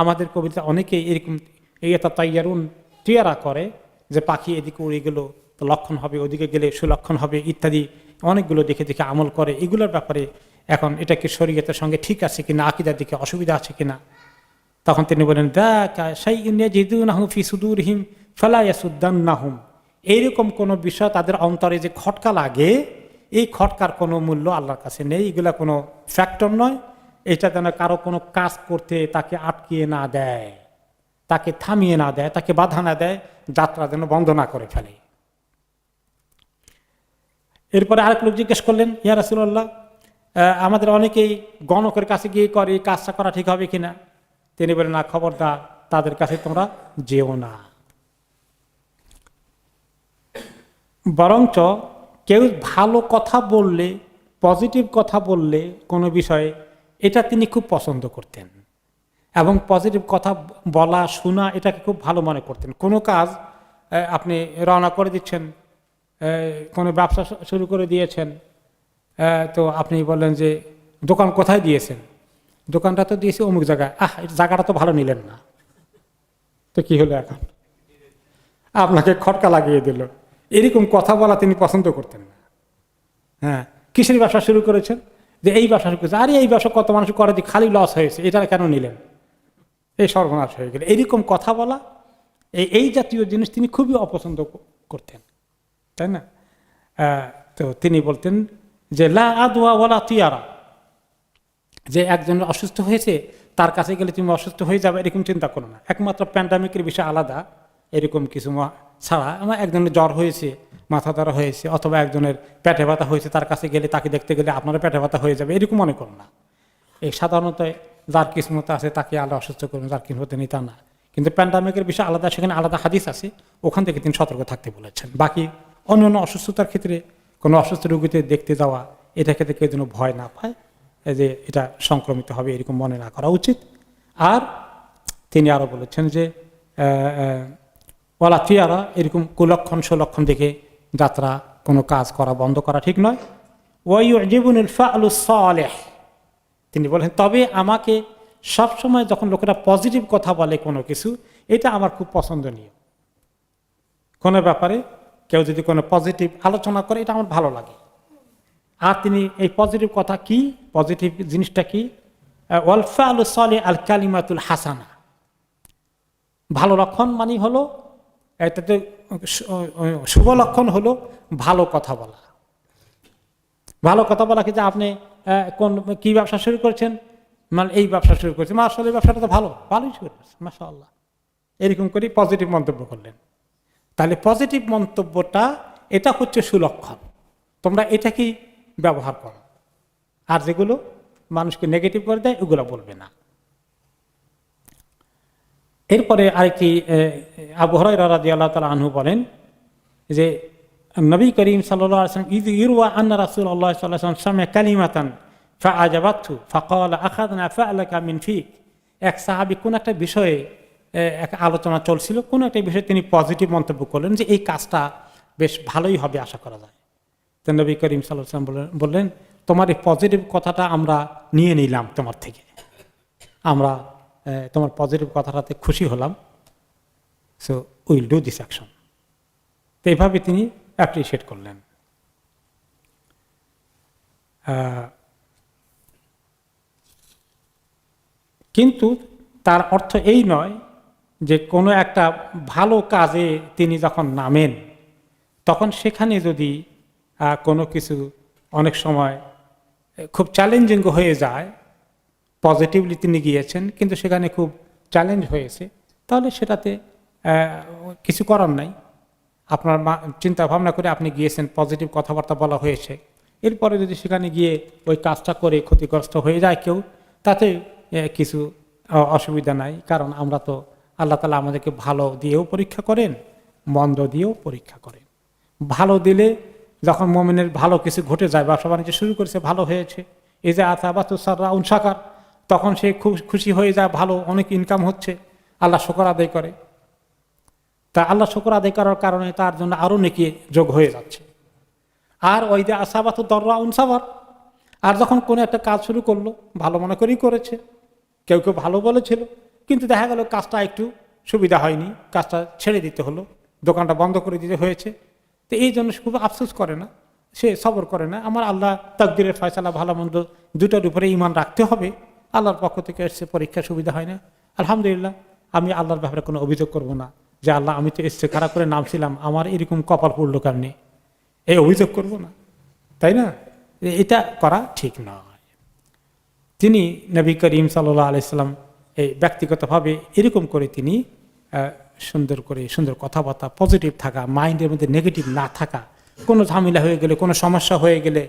আমাদের কবিতা অনেকেই এরকম ইয়াতাতায়্যারুন টিয়ারা করে, যে পাখি এদিকে উড়ে গেল তো লক্ষণ হবে, ওদিকে গেলে সুলক্ষণ হবে ইত্যাদি অনেকগুলো দেখে দেখে আমল করে। এগুলোর ব্যাপারে এখন এটা কি শরীয়তের সঙ্গে ঠিক আছে কিনা, আকীদার দিকে অসুবিধা আছে কিনা? তখন তিনি বলেন, যাকা শাইউন ইয়াজিদুনাহু ফি সুদুরহিম ফালা ইয়াসুদ্দান্নাহুম, এইরকম কোনো বিষয় তাদের অন্তরে যে খটকা লাগে, এই খটকার কোনো মূল্য আল্লাহর কাছে নেই, এগুলা কোনো ফ্যাক্টর নয়। এটা যেন কারো কোনো কাজ করতে তাকে আটকিয়ে না দেয়, তাকে থামিয়ে না দেয়, তাকে বাধা না দেয়, যাত্রা যেন বন্ধ না করে ফেলে। এরপরে আরেক লোক জিজ্ঞেস করলেন, ইয়া রাসূলুল্লাহ আমাদের অনেকেই গণকের কাছে গিয়ে করে, কাজটা করা ঠিক হবে কিনা? তিনি বলেন, না, খবরদার তাদের কাছে তোমরা যেও না। বরঞ্চ কেউ ভালো কথা বললে, পজিটিভ কথা বললে কোনো বিষয়ে, এটা তিনি খুব পছন্দ করতেন এবং পজিটিভ কথা বলা শোনা এটাকে খুব ভালো মনে করতেন। কোনো কাজ আপনি রওনা করে দিচ্ছেন, কোনো ব্যবসা শুরু করে দিয়েছেন, তো আপনি বললেন যে দোকান কোথায় দিয়েছেন? দোকানটা তো দিয়েছি অমুক জায়গায়। জায়গাটা তো ভালো নিলেন না, তো কি হলো এখন? আপনাকে খটকা লাগিয়ে দিল। এরকম কথা বলা তিনি পছন্দ করতেন না। হ্যাঁ, কিসের ব্যবসা শুরু করেছেন? যে এই ব্যবসা শুরু করেছে, আরে এই ব্যবসা কত মানুষ করে দিয়ে খালি লস হয়েছে, এটা কেন নিলেন? এই সর্বনাশ হয়ে গেল। এইরকম কথা বলা, এই জাতীয় জিনিস তিনি খুবই অপছন্দ করতেন, তাই না? তো তিনি বলতেন যে লা আদওয়া ওয়ালা তিয়ারা, যে একজন অসুস্থ হয়েছে তার কাছে গেলে তুমি অসুস্থ হয়ে যাবে এরকম চিন্তা করো না। একমাত্র প্যান্ডামিকের বিষয় আলাদা, এরকম কিছু ছাড়া আমার একজনের জ্বর হয়েছে, মাথা ধরা হয়েছে, অথবা একজনের পেটে ব্যথা হয়েছে, তার কাছে গেলে তাকে দেখতে গেলে আপনার পেটে ব্যথা হয়ে যাবে এরকম মনে করো না। এই সাধারণত যার কিসমত আছে তাকে আলাদা অসুস্থ করুন, যার কিসমত নেই তা না। কিন্তু প্যান্ডামিকের বিষয় আলাদা, সেখানে আলাদা হাদিস আছে, ওখান থেকে তিনি সতর্ক থাকতে বলেছেন। বাকি অন্য অসুস্থতার ক্ষেত্রে কোনো অসুস্থ রোগীতে দেখতে যাওয়া, এটা ক্ষেত্রে কেউ যেন ভয় না পায় যে এটা সংক্রমিত হবে এরকম মনে না করা উচিত। আর তিনি আরো বলেছেন যে ওয়ালা তিয়ারা, এরকম কুলক্ষণ সুলক্ষণ দেখে যাত্রা কোনো কাজ করা বন্ধ করা ঠিক নয়। ওয়াইউজিবুনিল ফাআলুস সালিহ, তিনি বলেন তবে আমাকে সবসময় যখন লোকেরা পজিটিভ কথা বলে কোনো কিছু, এটা আমার খুব পছন্দনীয়। কোনো ব্যাপারে কেউ যদি কোনো পজিটিভ আলোচনা করে, এটা আমার ভালো লাগে। আর তিনি এই পজিটিভ কথা কি, পজিটিভ জিনিসটা কি? ওয়াল ফাআলুস সালিহ আল কালিমাতুল হাসানা, ভালো লক্ষণ মানে হলো, এটাতে শুভ লক্ষণ হলো ভালো কথা বলা। ভালো কথা বলা কি, যে আপনি কি ব্যবসা শুরু করেছেন? মানে এই ব্যবসা শুরু করেছেন, মাশাআল্লাহ এই ব্যবসাটা তো ভালোই শুরু করেছেন, মাশাআল্লাহ, এরকম করে পজিটিভ মন্তব্য করলেন। তাহলে পজিটিভ মন্তব্যটা এটা হচ্ছে সুলক্ষণ, তোমরা এটাকেই ব্যবহার করো। আর যেগুলো মানুষকে নেগেটিভ করে দেয় ওগুলো বলবে না। এরপরে আরেকটি আবু হুরায়রা রাদিয়াল্লাহু তাআলা আনহু বলেন যে নবী করিম সাল্লাল্লাহু আলাইহি ওয়াসাল্লাম ইয ইরওয়া আন্না রাসূলুল্লাহ সাল্লাল্লাহু আলাইহি ওয়াসাল্লাম সামি'a কালিমাতান ফাআজাবাতহু ফাকালা আখাযনা ফা'লাকা মিন ফিক। এক সাহাবী কোন একটা বিষয়ে এক আলোচনা চলছিল, কোন একটা বিষয়ে তিনি পজিটিভ মন্তব্য করলেন যে এই কাজটা বেশ ভালোই হবে আশা করা যায়। তো নবী করিম সাল্লাল্লাহু আলাইহি ওয়াসাল্লাম বললেন, তোমার এই পজিটিভ কথাটা আমরা নিয়ে নিলাম তোমার থেকে, আমরা তোমার পজিটিভ কথাটাতে খুশি হলাম, so will do this action. তো এইভাবে তিনি অ্যাপ্রিসিয়েট করলেন। কিন্তু তার অর্থ এই নয় যে কোনো একটা ভালো কাজে তিনি যখন নামেন তখন সেখানে যদি কোনো কিছু অনেক সময় খুব চ্যালেঞ্জিং হয়ে যায়, পজিটিভলি তিনি গিয়েছেন, কিন্তু সেখানে খুব চ্যালেঞ্জ হয়েছে, তাহলে সেটাতে কিছু করার নাই। আপনার চিন্তা ভাবনা করে আপনি গিয়েছেন, পজিটিভ কথাবার্তা বলা হয়েছে, এরপরে যদি সেখানে গিয়ে ওই কাজটা করে ক্ষতিগ্রস্ত হয়ে যায় কেউ, তাতে কিছু অসুবিধা নাই। কারণ আমরা তো আল্লাহ তাআলা আমাদেরকে ভালো দিয়েও পরীক্ষা করেন, মন্দ দিয়েও পরীক্ষা করেন। ভালো দিলে যখন মুমিনের ভালো কিছু ঘটে যায়, ব্যবসা বাণিজ্য শুরু করেছে, ভালো হয়েছে, এই যে আতাবাতুসাররা উনসাকার, তখন সে খুব খুশি হয়ে যায়, ভালো অনেক ইনকাম হচ্ছে, আল্লাহ শুকর আদায় করে। তা আল্লাহ শুকর আদায় করার কারণে তার জন্য আরও নেকি যোগ হয়ে যাচ্ছে। আর ওই যে আসাবাতু দররা উনসাবার, আর যখন কোনো একটা কাজ শুরু করলো, ভালো মনে করেই করেছে, কেউ কেউ ভালো বলেছিল, কিন্তু দেখা গেল কাজটা একটু সুবিধা হয়নি, কাজটা ছেড়ে দিতে হলো, দোকানটা বন্ধ করে দিতে হয়েছে। তো এই জন্য খুব আফসোস করে না, সে সবর করে না। আমার আল্লাহ তাকদিরের ফয়সালা, ভালো মন্দ দুটোর উপরে ঈমান রাখতে হবে। আল্লাহর পক্ষ থেকে এসছে, পরীক্ষা সুবিধা হয় না, আলহামদুলিল্লাহ, আমি আল্লাহর ব্যাপারে কোনো অভিযোগ করব না যে আল্লাহ আমি তো ইস্তেখারা করে নামছিলাম, আমার এরকম কপাল পড়লো কারণে, এই অভিযোগ করব না, তাই না? এটা করা ঠিক নয়। তিনি নবী করিম সাল্লাল্লাহু আলাইহি সাল্লাম এই ব্যক্তিগতভাবে এরকম করে তিনি সুন্দর কথাবার্তা, পজিটিভ থাকা, মাইন্ডের মধ্যে নেগেটিভ না থাকা, কোনো ঝামেলা হয়ে গেলে, কোনো সমস্যা হয়ে গেলে,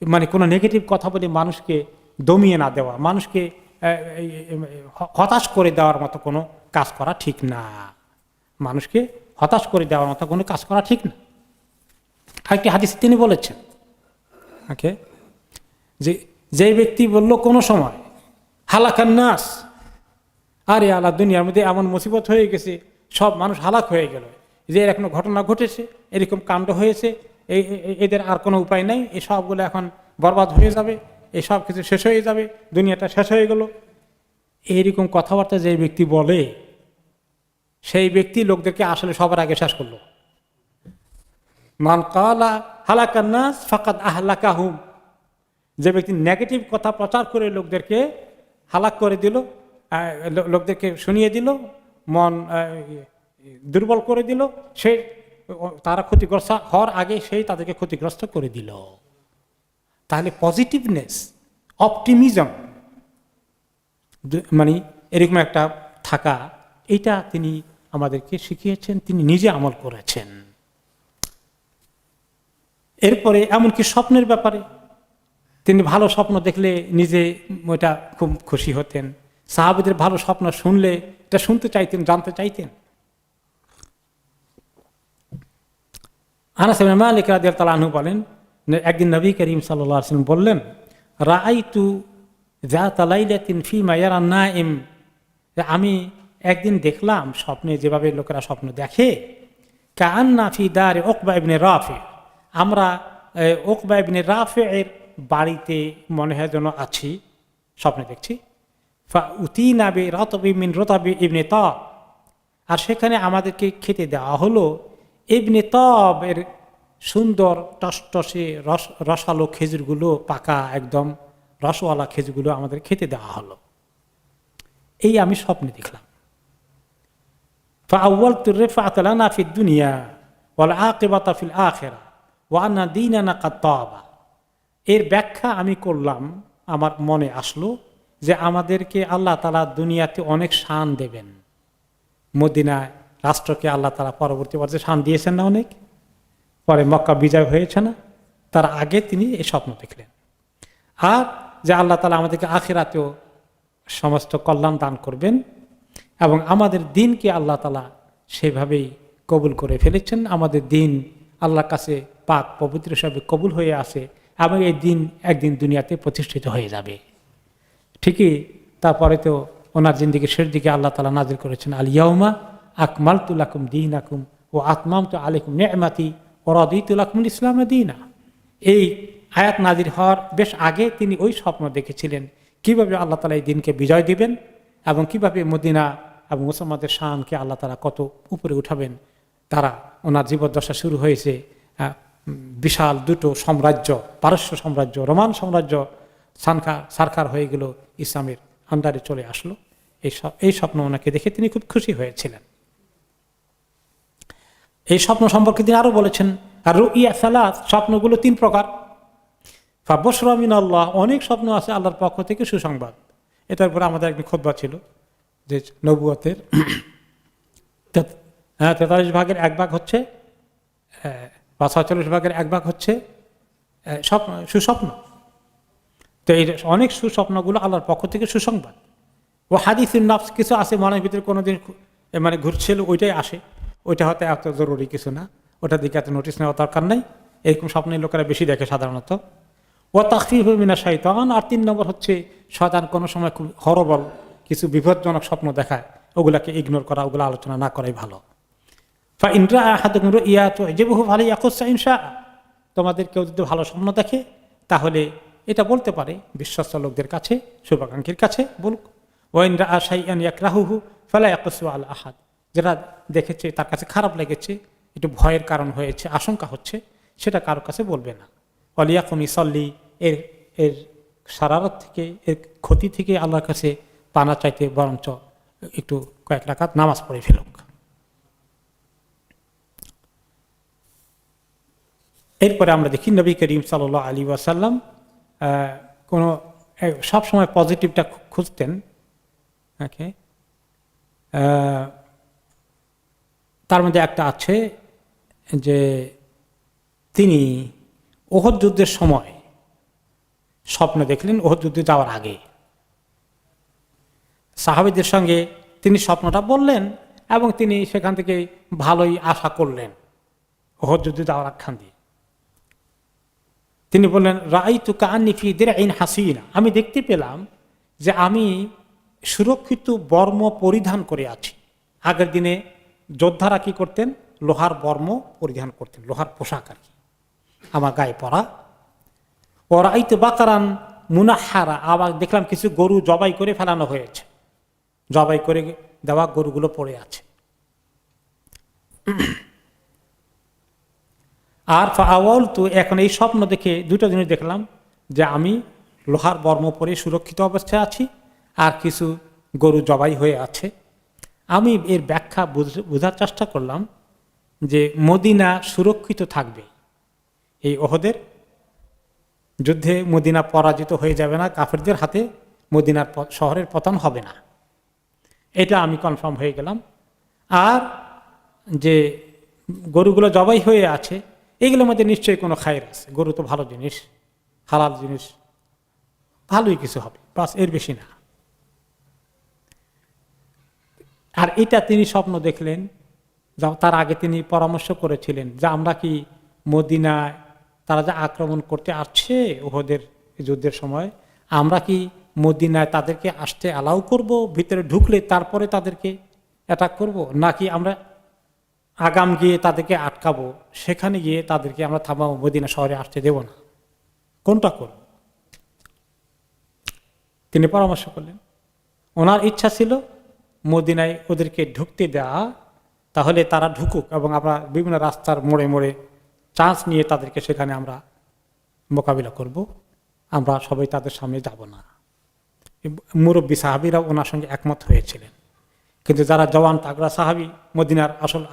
মানে কোনো নেগেটিভ কথা বলে মানুষকে দমিয়ে না দেওয়া, মানুষকে হতাশ করে দেওয়ার মতো কোনো কাজ করা ঠিক না। মানুষকে হতাশ করে দেওয়ার মতো কোনো কাজ করা ঠিক না। আরেকটি হাদিসে তিনি বলেছেন ওকে, যে ব্যক্তি বলল কোনো সময় হালাকান নাস, আরে আল্লাহ, দুনিয়ার মধ্যে এমন মুসিবত হয়ে গেছে, সব মানুষ হালাক হয়ে গেল, যে এরকম ঘটনা ঘটেছে, এরকম কাণ্ড হয়েছে, এদের আর কোনো উপায় নাই, এই সবগুলো এখন বরবাদ হয়ে যাবে, এই সব কিছু শেষ হয়ে যাবে, দুনিয়াটা শেষ হয়ে গেল, এইরকম কথাবার্তা যে ব্যক্তি বলে, সেই ব্যক্তি লোকদেরকে আসলে সবার আগে শেষ করলো। মান কালা হালাকান নাস ফাকাদ আহলাকাহুম, যে ব্যক্তি নেগেটিভ কথা প্রচার করে লোকদেরকে হালাক করে দিল, লোকদেরকে শুনিয়ে দিল, মন দুর্বল করে দিল, সে তারা ক্ষতিগ্রস্ত হওয়ার আগে সেই তাদেরকে ক্ষতিগ্রস্ত করে দিল। তাহলে পজিটিভনেস, অপটিমিজম, মানে এরকম একটা থাকা, এটা তিনি আমাদেরকে শিখিয়েছেন, তিনি নিজে আমল করেছেন। এরপরে এমনকি স্বপ্নের ব্যাপারে তিনি ভালো স্বপ্ন দেখলে নিজে ওইটা খুব খুশি হতেন। সাহাবীদের ভালো স্বপ্ন শুনলে এটা শুনতে চাইতেন, জানতে চাইতেন। আনাস ইবনে মালিক রাদিয়াল্লাহু আনহু বলেন, একদিন নবী করিম সাল্লাল্লাহু আলাইহি ওয়াসাল্লাম বললেন, রাআইতু যাতা লাইলাতিন ফীমা ইয়ারা নাইম, আমি একদিন দেখলাম স্বপ্নে, যেভাবে লোকেরা স্বপ্ন দেখে, কাআন্না ফি দারি উকবা ইবনে রাফি, আমরা উকবা ইবনে রাফির বাড়িতে মনে হয় যেন আছি, স্বপ্নে দেখছি। ফাউতিনা বিরাতাবি মিন রাতাবি ইবনে তাব, আর সেখানে আমাদেরকে খেতে দেওয়া হলো ইবনে তাবের সুন্দর টসটসে রসালো খেজুরগুলো, পাকা একদম রসওয়ালা খেজুরগুলো আমাদের খেতে দেওয়া হলো। এই আমি স্বপ্নে দেখলাম। ফাআওয়ালতু রিফআতা লানা ফিদ দুনিয়া ওয়াল আকিবাতা ফিল আখিরা ওয়া আন্না দীনানা কাদ তাবা, এর ব্যাখ্যা আমি করলাম, আমার মনে আসলো যে আমাদেরকে আল্লাহ তাআলা দুনিয়াতে অনেক শান দেবেন। মদিনা রাষ্ট্রকে আল্লাহ তাআলা পরবর্তী পর্যায়ে শান দিয়েছেন না অনেক, পরে মক্কা বিজয় হয়েছে না, তার আগে তিনি এই স্বপ্ন দেখলেন। আর যে আল্লাহ তাআলা আমাদেরকে আখিরাতেও সমস্ত কল্যাণ দান করবেন এবং আমাদের দিনকে আল্লাহ তাআলা সেভাবেই কবুল করে ফেলেছেন। আমাদের দিন আল্লাহর কাছে পাক পবিত্র হিসাবে কবুল হয়ে আসে এবং এই দিন একদিন দুনিয়াতে প্রতিষ্ঠিত হয়ে যাবে। ঠিকই তারপরে তো ওনার জিন্দিগির শেষ দিকে আল্লাহ তাআলা নাযিল করেছেন, আল ইয়াউমা আকমালতু লাকুম দীনাকুম ওয়া আতমামতু আলাইকুম নি'মাতি ওয়া রাদিতু লাকুমুল ইসলাম দীনা। এই আয়াত নাযিল হওয়ার বেশ আগে তিনি ওই স্বপ্ন দেখেছিলেন কিভাবে আল্লাহ তাআলা এই দিনকে বিজয় দিবেন এবং কিভাবে মদিনা এবং মুসলমানদের শানকে আল্লাহ তাআলা কত উপরে উঠাবেন। তারা ওনার জীবদ্দশা শুরু হয়েছে, বিশাল দুটো সাম্রাজ্য, পারস্য সাম্রাজ্য, রোমান সাম্রাজ্য সারকার হয়ে গেল, ইসলামের আন্ডারে চলে আসলো। এই স্বপ্ন ওনাকে দেখে তিনি খুব খুশি হয়েছিলেন। এই স্বপ্ন সম্পর্কে তিনি আরো বলেছেন, আর রুইয়া সালাত, স্বপ্নগুলো 3 প্রকার। ফাবশরা মিনাল্লাহ, অনেক স্বপ্ন আছে আল্লাহর পক্ষ থেকে সুসংবাদ। এটার উপরে আমাদের একদিন খুতবা ছিল যে নবুয়তের 43 ভাগের 1 ভাগ হচ্ছে বা 46 ভাগের 1 ভাগ হচ্ছে সুস্বপ্ন। তো এই অনেক সুস্বপ্নগুলো আল্লাহর পক্ষ থেকে সুসংবাদ। ও হাদিসুন নফস কিছু আছে মনের ভিতরে কোনোদিন মানে ঘুরছিল, ওইটাই আসে, ওইটা হয়তো এত জরুরি কিছু না, ওটার দিকে এত নোটিস নেওয়া দরকার নাই। এরকম স্বপ্নের লোকেরা বেশি দেখে সাধারণত। ও তাখফীফু মিনাশ শাইতান, আর 3 নম্বর হচ্ছে শয়তান কোনো সময় খুব হরবল কিছু বিপজ্জনক স্বপ্ন দেখায়, ওগুলাকে ইগনোর করা, ওগুলো আলোচনা না করাই ভালো। ফা ইন রাআ আহাদুকুম রুইয়া তু'জিবুহু ফালিয়াকুস ইন শাআ, তোমাদের কেউ যদি ভালো স্বপ্ন দেখে তাহলে এটা বলতে পারে বিশ্বস্ত লোকদের কাছে, শুভাকাঙ্ক্ষীর কাছে বলুক। ওয়া ইন রাআ শাইআন ইয়াকরাহুহু ফালা ইয়াকুসু আলা আহাদ, যেটা দেখেছে তার কাছে খারাপ লেগেছে, একটু ভয়ের কারণ হয়েছে, আশঙ্কা হচ্ছে, সেটা কারোর কাছে বলবে না। ওয়ালিয়াকুম ইসাল্লি, এর শারারত থেকে, এর ক্ষতি থেকে আল্লাহর কাছে পানা চাইতে বরঞ্চ একটু কয়েক রাকাত নামাজ পড়ে ফেলুক। এরপরে আমরা দেখি নবী করিম সাল্লাল্লাহু আলাইহি ওয়াসাল্লাম কোনো সবসময় পজিটিভটা খুঁজতেন। ওকে, তার মধ্যে একটা আছে যে তিনি উহুদ যুদ্ধের সময় স্বপ্ন দেখলেন, উহুদ যুদ্ধে যাওয়ার আগে সাহাবীদের সঙ্গে তিনি স্বপ্নটা বললেন এবং তিনি সেখান থেকে ভালোই আশা করলেন উহুদ যুদ্ধে যাওয়ার আখ্যান দিয়ে। তিনি বললেন রাআইতু কাআন্নী ফী দিরইন হাসিনা, আমি দেখতে পেলাম যে আমি সুরক্ষিত বর্ম পরিধান করে আছি। আগের দিনে যোদ্ধারা কি করতেন? লোহার বর্ম পরিধান করতেন, লোহার পোশাক আর কি আমার গায়ে পরা। ও রাআইতু বাকারান মুনাহহারা, আবার দেখলাম কিছু গরু জবাই করে ফেলানো হয়েছে, জবাই করে দেওয়া গরুগুলো পড়ে আছে। আর ফাআওয়ালতু, এখন এই স্বপ্ন দেখে দুটো জিনিস দেখলাম, যে আমি লোহার বর্ম পরে সুরক্ষিত অবস্থায় আছি আর কিছু গরু জবাই হয়ে আছে। আমি এর ব্যাখ্যা বোঝার চেষ্টা করলাম যে মদিনা সুরক্ষিত থাকবে, এই উহুদের যুদ্ধে মদিনা পরাজিত হয়ে যাবে না, কাফেরদের হাতে মদিনার শহরের পতন হবে না, এটা আমি কনফার্ম হয়ে গেলাম। আর যে গরুগুলো জবাই হয়ে আছে এগুলোর মধ্যে নিশ্চয়ই কোনো খায়ের আছে, গরু তো ভালো জিনিস, হালাল জিনিস, ভালোই কিছু হবে, বাস এর বেশি না। আর এটা তিনি স্বপ্ন দেখলেন, তার আগে তিনি পরামর্শ করেছিলেন যে আমরা কি মদিনায় তারা যে আক্রমণ করতে আসছে উহুদের যুদ্ধের সময়, আমরা কি মদিনায় তাদেরকে আসতে অ্যালাউ করব, ভিতরে ঢুকলে তারপরে তাদেরকে অ্যাটাক করব, নাকি আমরা আগাম গিয়ে তাদেরকে আটকাবো, সেখানে গিয়ে তাদেরকে আমরা থামাবো, মদিনা শহরে আসতে দেব না, কোনটা করব? তিনি পরামর্শ করলেন। ওনার ইচ্ছা ছিল মদিনায় ওদেরকে ঢুকতে দেওয়া, তাহলে তারা ঢুকুক এবং আমরা বিভিন্ন রাস্তার মোড়ে মোড়ে চান্স নিয়ে তাদেরকে সেখানে আমরা মোকাবিলা করব, আমরা সবাই তাদের সামনে যাব না। মুরব্বী সাহাবীরা ওনার সঙ্গে একমত হয়েছিলেন। কিন্তু যারা জওয়ান তাগড়া সাহাবী, মদিনার আসল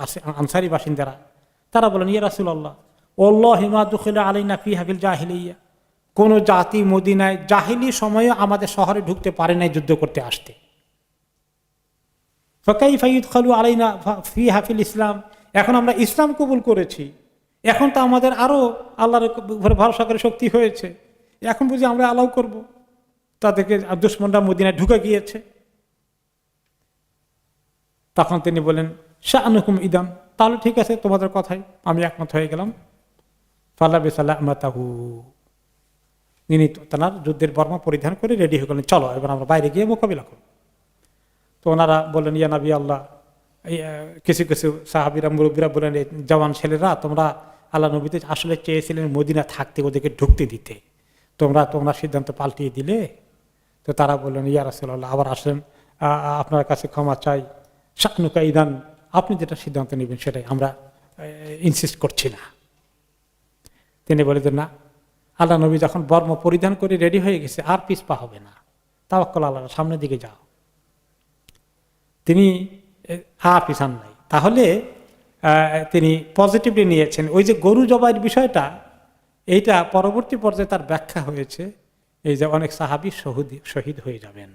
আনসারী বাসিন্দারা, তারা বলেন ইয়া রাসূলুল্লাহ ওয়াল্লাহি মা দুখিলা আলাইনা ফিহা ফিল জাহিলিয়া, কোন জাতি মদিনায় জাহিলি সময়ে আমাদের শহরে ঢুকতে পারে নাই যুদ্ধ করতে আসতে, ফাকাইফা ইদখালু আলাইনা ফিহা ফিল ইসলাম, এখন আমরা ইসলাম কবুল করেছি, এখন তো আমাদের আরো আল্লাহর উপরে ভরসা করে শক্তি হয়েছে, এখন বুঝি আমরা অ্যালাউ করব তাদেরকে, দুশমনরা মদিনায় ঢুকে গিয়েছে। তখন তিনি বলেন শাআনুকুম ইদাম, তাহলে ঠিক আছে তোমাদের কথাই আমি একমত হয়ে গেলাম। ফালাবিসা লামাতাহু, তিনি তার যুদ্ধের বর্ম পরিধান করে রেডি হয়ে গেলেন, চলো এবার আমরা বাইরে গিয়ে মোকাবিলা করব। তো ওনারা বললেন ইয়া নবী আল্লাহ, কিছু কিছু সাহাবীরা মুরব্বীরা বললেন জওয়ান ছেলেরা, তোমরা আল্লাহ নবীতে আসলে চেয়েছিলেন মদিনা থাকতে, ওদেরকে ঢুকতে দিতে, তোমরা সিদ্ধান্ত পাল্টিয়ে দিলে। তো তারা বললেন ইয়া রাসূলুল্লাহ, আবার আসলেন, আপনার কাছে ক্ষমা চাই, শাআনুকা ইদান, আপনি যেটা সিদ্ধান্ত নেবেন সেটাই, আমরা ইনসিস্ট করছি না। তিনি বলেছেন না, আল্লাহ নবী যখন বর্ম পরিধান করে রেডি হয়ে গেছে আর পিছপা হবে না, তাওয়াক্কুল আল্লাহ, সামনের দিকে যাও। তিনি পিছান নাই। তাহলে তিনি পজিটিভলি নিয়েছেন। ওই যে গরু জবাইয়ের বিষয়টা, এইটা পরবর্তী পর্যায়ে তার ব্যাখ্যা হয়েছে, এই যে অনেক সাহাবী শহীদ হয়ে যাবেন।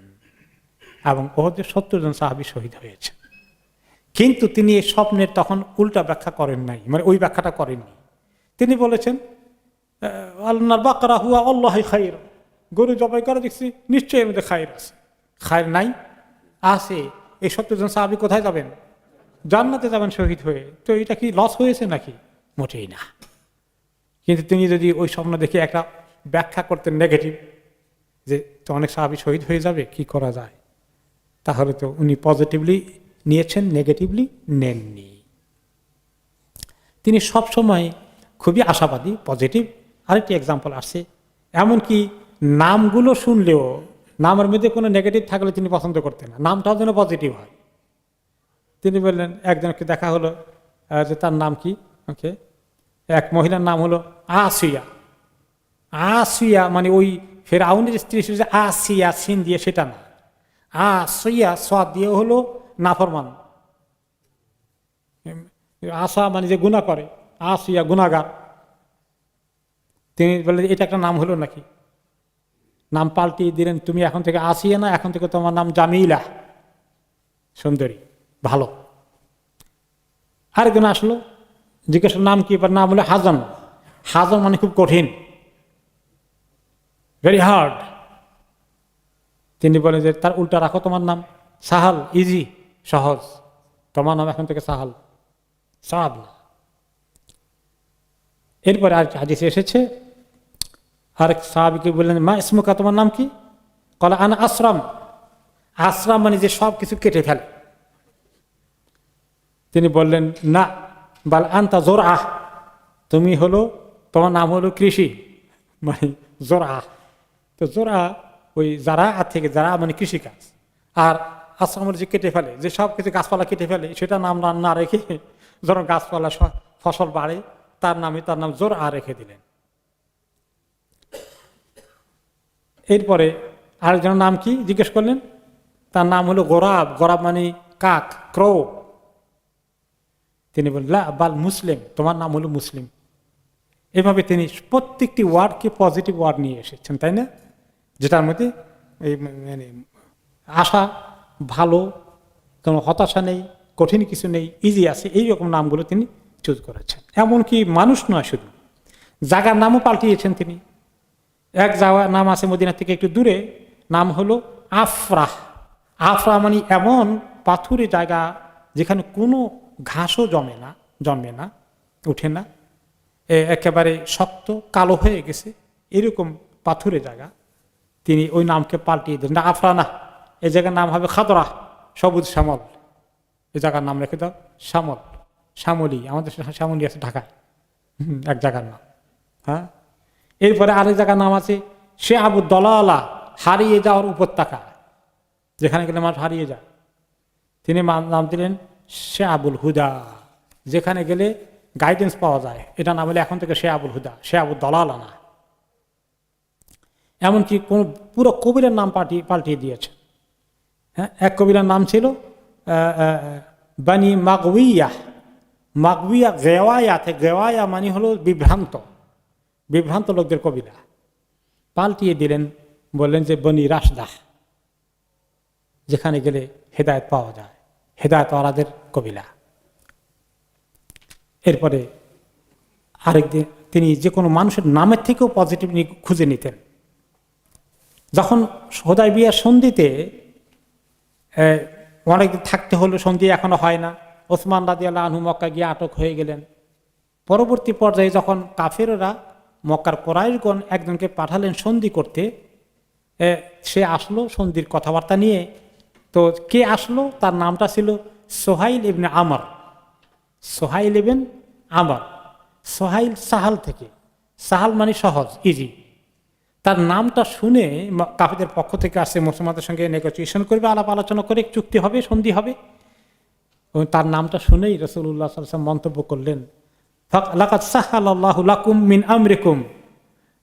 এবং ওহদে 70 জন সাহাবী শহীদ হয়েছে। কিন্তু তিনি এই স্বপ্নের তখন উল্টা ব্যাখ্যা করেন নাই, মানে ওই ব্যাখ্যাটা করেননি। তিনি বলেছেন আল্লাহর বাকরা হুয়া আল্লাহি খায়র, গরু জবাই করে দেখছি নিশ্চয়ই এর মধ্যে খায়র আছে। খায়র নাই? আছে। এই 70 জন সাহাবী কোথায় যাবেন? জান্নাতে যাবেন শহীদ হয়ে। তো এটা কি লস হয়েছে নাকি? মোটেই না। কিন্তু তিনি যদি ওই স্বপ্ন দেখে একটা ব্যাখ্যা করতেন নেগেটিভ, যে তো অনেক সাহাবী শহীদ হয়ে যাবে, কি করা যায়, তাহলে তো উনি পজিটিভলি নিয়েছেন, নেগেটিভলি নেননি। তিনি সবসময় খুবই আশাবাদী, পজিটিভ। আরেকটি এক্সাম্পল আসছে, এমনকি নামগুলো শুনলেও নামের মধ্যে কোনো নেগেটিভ থাকলে তিনি পছন্দ করতেন না, নামটাও যেন পজিটিভ হয়। তিনি বললেন, একজনকে দেখা হলো যে তার নাম কি, ওকে, এক মহিলার নাম হলো আসিয়া। আসিয়া মানে ওই ফেরাউনের স্ত্রী যে আসিয়া সিন দিয়ে, সেটা না। আসিয়া সাদ দিয়ে হলো নাফরমান। আসা মানে যে গুনাহ করে, আসিয়া গুনাহগার। তিনি বললেন এটা একটা নাম হলো নাকি? নাম পাল্টিয়ে দিলেন, তুমি এখন থেকে আসিয়া না, এখন থেকে তোমার নাম জামিলা, সুন্দরী, ভালো। আরেকজন আসলো, জিজ্ঞাসা নাম কি? নাম হলো হাজান। হাজান মানে খুব কঠিন, ভেরি হার্ড। তিনি বলেন যে তার উল্টা রাখো, তোমার নাম সাহাল, ইজি, সহজ। তোমার নাম এখন থেকে সাহাল, সাদ না। এরপরে আর হাদিসে এসেছে, আরেক সাহাবীকে বললেন, মা ইসমুকা, তোমার নাম কি? কলা আনা আসরাম। আসরাম মানে যে সব কিছু কেটে ফেলে। তিনি বললেন, না, বাল আনতা জোরআহ, তুমি হলো, তোমার নাম হলো কৃষি, মানে জোরআহ। তো জোরআহ ওই যারা থেকে, যারা মানে কৃষিকাজ। আর আসরাম যে কেটে ফেলে, যে সব কিছু গাছপালা কেটে ফেলে, সেটা নাম না রেখে যখন গাছপালা ফসল বাড়ে তার নাম জোরআহ রেখে দিলেন। এরপরে আরেকজনের নাম কি জিজ্ঞেস করলেন, তার নাম হলো গোরাব। গোরাব মানে কাক, ক্রো। তিনি বললেন, লা বাল মুসলিম, তোমার নাম হলো মুসলিম। এভাবে তিনি প্রত্যেকটি ওয়ার্ডকে পজিটিভ ওয়ার্ড নিয়ে এসেছেন, তাই না? যেটার মধ্যে এই মানে আশা, ভালো, কোনো হতাশা নেই, কঠিন কিছু নেই, ইজি আছে, এইরকম নামগুলো তিনি চুজ করেছেন। এমনকি মানুষ নয়, শুধু জায়গার নামও পাল্টিয়েছেন তিনি। এক জায়গার নাম আছে মদিনা থেকে একটু দূরে, নাম হলো আফরাহ। আফরাহ মানে এমন পাথুরে জায়গা যেখানে কোনো ঘাসও জন্মে না, উঠে না, একেবারে শক্ত কালো হয়ে গেছে, এরকম পাথুরে জায়গা। তিনি ওই নামকে পাল্টিয়ে দেন, না আফরা না, এই জায়গার নাম হবে খাদরা, সবুজ শ্যামল। এই জায়গার নাম রেখে দাও শ্যামল, শ্যামলী। আমাদের শ্যামলী আছে ঢাকায়, এক জায়গার নাম। হ্যাঁ, এরপরে আরেক জায়গার নাম আছে সে আবু দলালা, হারিয়ে যাওয়ার উপত্যকা, যেখানে গেলে মানুষ হারিয়ে যায়। তিনি নাম দিলেন সে আবুল হুদা, যেখানে গেলে গাইডেন্স পাওয়া যায়। এটা নাম হলে এখন থেকে সে আবুল হুদা, সে আবু দলালা না। এমনকি কোন পুরো কবিরের নাম পাল্টিয়ে দিয়েছে। হ্যাঁ, এক কবিরার নাম ছিল বানি মাগউইয়া। মাগউইয়া গেওয়ায়াতে, গেওয়ায়া মানে হলো বিভ্রান্ত লোকদের কবিরা। পাল্টিয়ে দিলেন, বললেন যে বনি রাশদাহ, যেখানে গেলে হেদায়েত পাওয়া যায়, হেদায়েতওয়ালাদের কবিলা। এরপরে আরেকদিন তিনি যে কোনো মানুষের নামের থেকেও পজিটিভ খুঁজে নিতেন। যখন হুদায়বিয়া সন্ধিতে অনেকদিন থাকতে হলো, সন্ধি এখনো হয় না, ওসমান রাদিয়াল্লাহু আনহু মক্কা গিয়ে আটক হয়ে গেলেন। পরবর্তী পর্যায়ে যখন কাফেররা, মক্কার কুরাইশগণ একজনকে পাঠালেন সন্ধি করতে, সে আসলো সন্ধির কথাবার্তা নিয়ে। তো কে আসলো? তার নামটা ছিল সোহাইল ইবনে আমর। সোহাইল ইবনে আমর, সোহাইল সাহাল থেকে, সাহাল মানে সহজ, ইজি। তার নামটা শুনে কাফেরদের পক্ষ থেকে আসছে, মুসলমানদের সঙ্গে নেগোসিয়েশন করবে, আলাপ আলোচনা করে চুক্তি হবে, সন্ধি হবে। এবং তার নামটা শুনেই রাসূলুল্লাহ সাল্লাল্লাহু আলাইহি ওয়াসাল্লাম মন্তব্য করলেন, লাকাদ সাহালাল্লাহু লাকুম মিন আমরিকুম,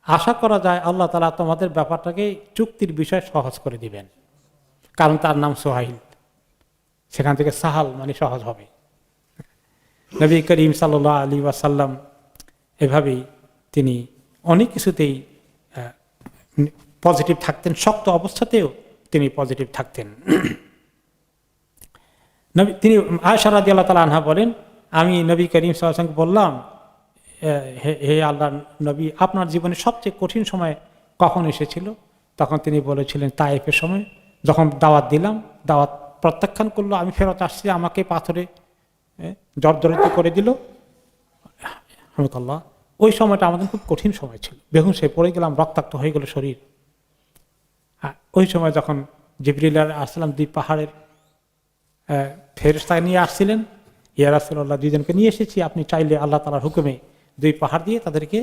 আশা করা যায় আল্লাহ তাআলা তোমাদের ব্যাপারটাকে চুক্তির বিষয় সহজ করে দিবেন। কারণ তার নাম সোহাইল, সেখান থেকে সাহাল মানে সহজ হবে। নবী করিম সাল্লাল্লাহু আলাইহি ওয়াসাল্লাম এভাবেই তিনি অনেক কিছুতেই পজিটিভ থাকতেন, শক্ত অবস্থাতেও তিনি পজিটিভ থাকতেন। তিনি আয়েশা রাদিয়াল্লাহু তাআলা আনহা বলেন, আমি নবী করিম সাল্লাল্লাহু আলাইহি ওয়াসাল্লামকে বললাম, হে আল্লাহর নবী, আপনার জীবনে সবচেয়ে কঠিন সময় কখন এসেছিল? তখন তিনি বলেছিলেন, তায়েফের সময়, যখন দাওয়াত দিলাম, দাওয়াত প্রত্যাখ্যান করলো, আমি ফেরত আসছি, আমাকে পাথরে জর্জরিত করে দিল। আল্লাহ, ওই সময়টা আমাদের খুব কঠিন সময় ছিল, বেহুঁশ হয়ে পড়ে গেলাম, রক্তাক্ত হয়ে গেল শরীর। ওই সময় যখন জিবরিল আলাইহিস সালাম দুই পাহাড়ের ফেরেশতা নিয়ে আসছিলেন, ইয়া রাসূলুল্লাহ, দুইজনকে নিয়ে এসেছি, আপনি চাইলে আল্লাহ তাআলার হুকুমে দুই পাহাড় দিয়ে তাদেরকে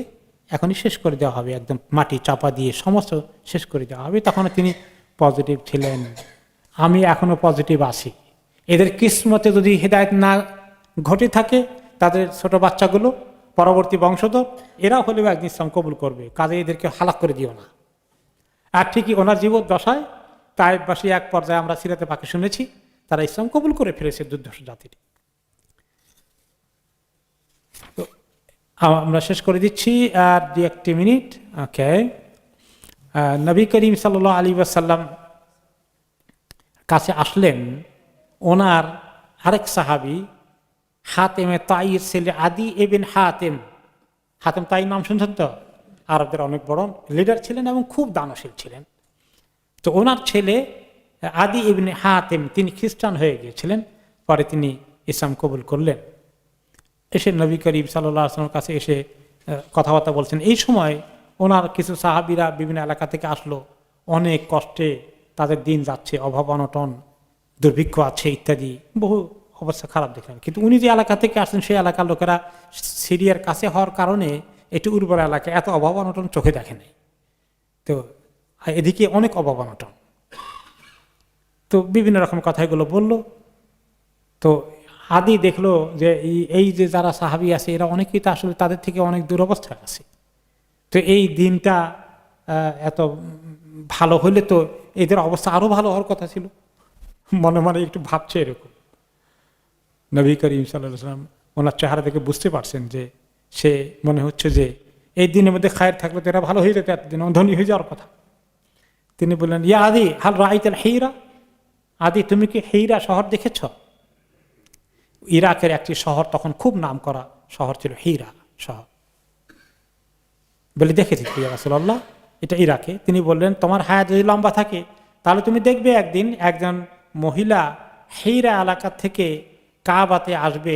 এখনই শেষ করে দেওয়া হবে, একদম মাটি চাপা দিয়ে সমস্ত শেষ করে দেওয়া হবে। তখন তিনি পজিটিভ ছিলেন। আমি এখনো পজিটিভ আছি। এদের কিসমতে যদি হিদায়াত না ঘটে থাকে, তাদের ছোট বাচ্চাগুলো, পরবর্তী বংশধর, এরাও হলেও একদিন ইসলাম কবুল করবে, কাজে এদেরকে হালাক করে দিও না। আর ঠিকই ওনার জীবদ্দশায় তায়েফবাসী এক পর্যায়ে আমরা সিরাতে পাকে শুনেছি, তারা ইসলাম কবুল করে ফেলেছে দুর্ধর্ষ জাতির। তো আমরা শেষ করে দিচ্ছি আর 2-1 মিনিট। ওকে, নবী করিম সাল্লাল্লাহু আলাইহি ওয়াসাল্লাম কাছে আসলেন ওনার আরেক সাহাবী হাতেমে তাইর ছেলে আদি ইবনে হাতেম। হাতেম তাই নাম শুনছেন তো? আরবদের অনেক বড় লিডার ছিলেন এবং খুব দানশীল ছিলেন। তো ওনার ছেলে আদি ইবনে হাতেম, তিনি খ্রিস্টান হয়ে গিয়েছিলেন, পরে তিনি ইসলাম কবুল করলেন। এসে নবী করিম সাল্লাল্লাহু আলাইহি ওয়াসাল্লামের কাছে এসে কথাবার্তা বলছেন। এই সময় ওনার কিছু সাহাবীরা বিভিন্ন এলাকা থেকে আসলো, অনেক কষ্টে তাদের দিন যাচ্ছে, অভাব অনটন, দুর্ভিক্ষ আছে ইত্যাদি, বহু অবস্থা খারাপ দেখলেন। কিন্তু উনি যে এলাকা থেকে আসছেন, সেই এলাকার লোকেরা সিরিয়ার কাছে হওয়ার কারণে একটু উর্বর এলাকায় এত অভাব অনটন চোখে দেখে নাই। তো এদিকে অনেক অভাব অনটন, তো বিভিন্ন রকম কথাগুলো বলল। তো আদি দেখলো যে এই যে যারা সাহাবী আছে, এরা অনেকেই তো আসলে তাদের থেকে অনেক দুরবস্থায় আছে। তো এই দিনটা এত ভালো হলে তো এদের অবস্থা আরো ভালো হওয়ার কথা ছিল, মনে মনে একটু ভাবছে এরকম। নবী করিম সাল্লাল্লাহু আলাইহি ওয়াসাল্লাম ওনার চেহারা দেখে বুঝতে পারছেন যে সে মনে হচ্ছে যে এই দিনের মধ্যে খায়ের থাকলে তো এরা ভালো হয়ে যেত, এতদিন ধনী হয়ে যাওয়ার কথা। তিনি বললেন, ইয়া আদি হাল রাআইতাল হিরা, আদি তুমি কি হিরা শহর দেখেছ? ইরাকের একটি শহর, তখন খুব নাম করা শহর ছিল হিরা শহর। বলে, দেখেছি ইয়া রাসূলুল্লাহ, এটা ইরাকে। তিনি বললেন, তোমার হায়াত যদি লম্বা থাকে তাহলে তুমি দেখবে একদিন একজন মহিলা হিরা এলাকা থেকে কাবাতে আসবে,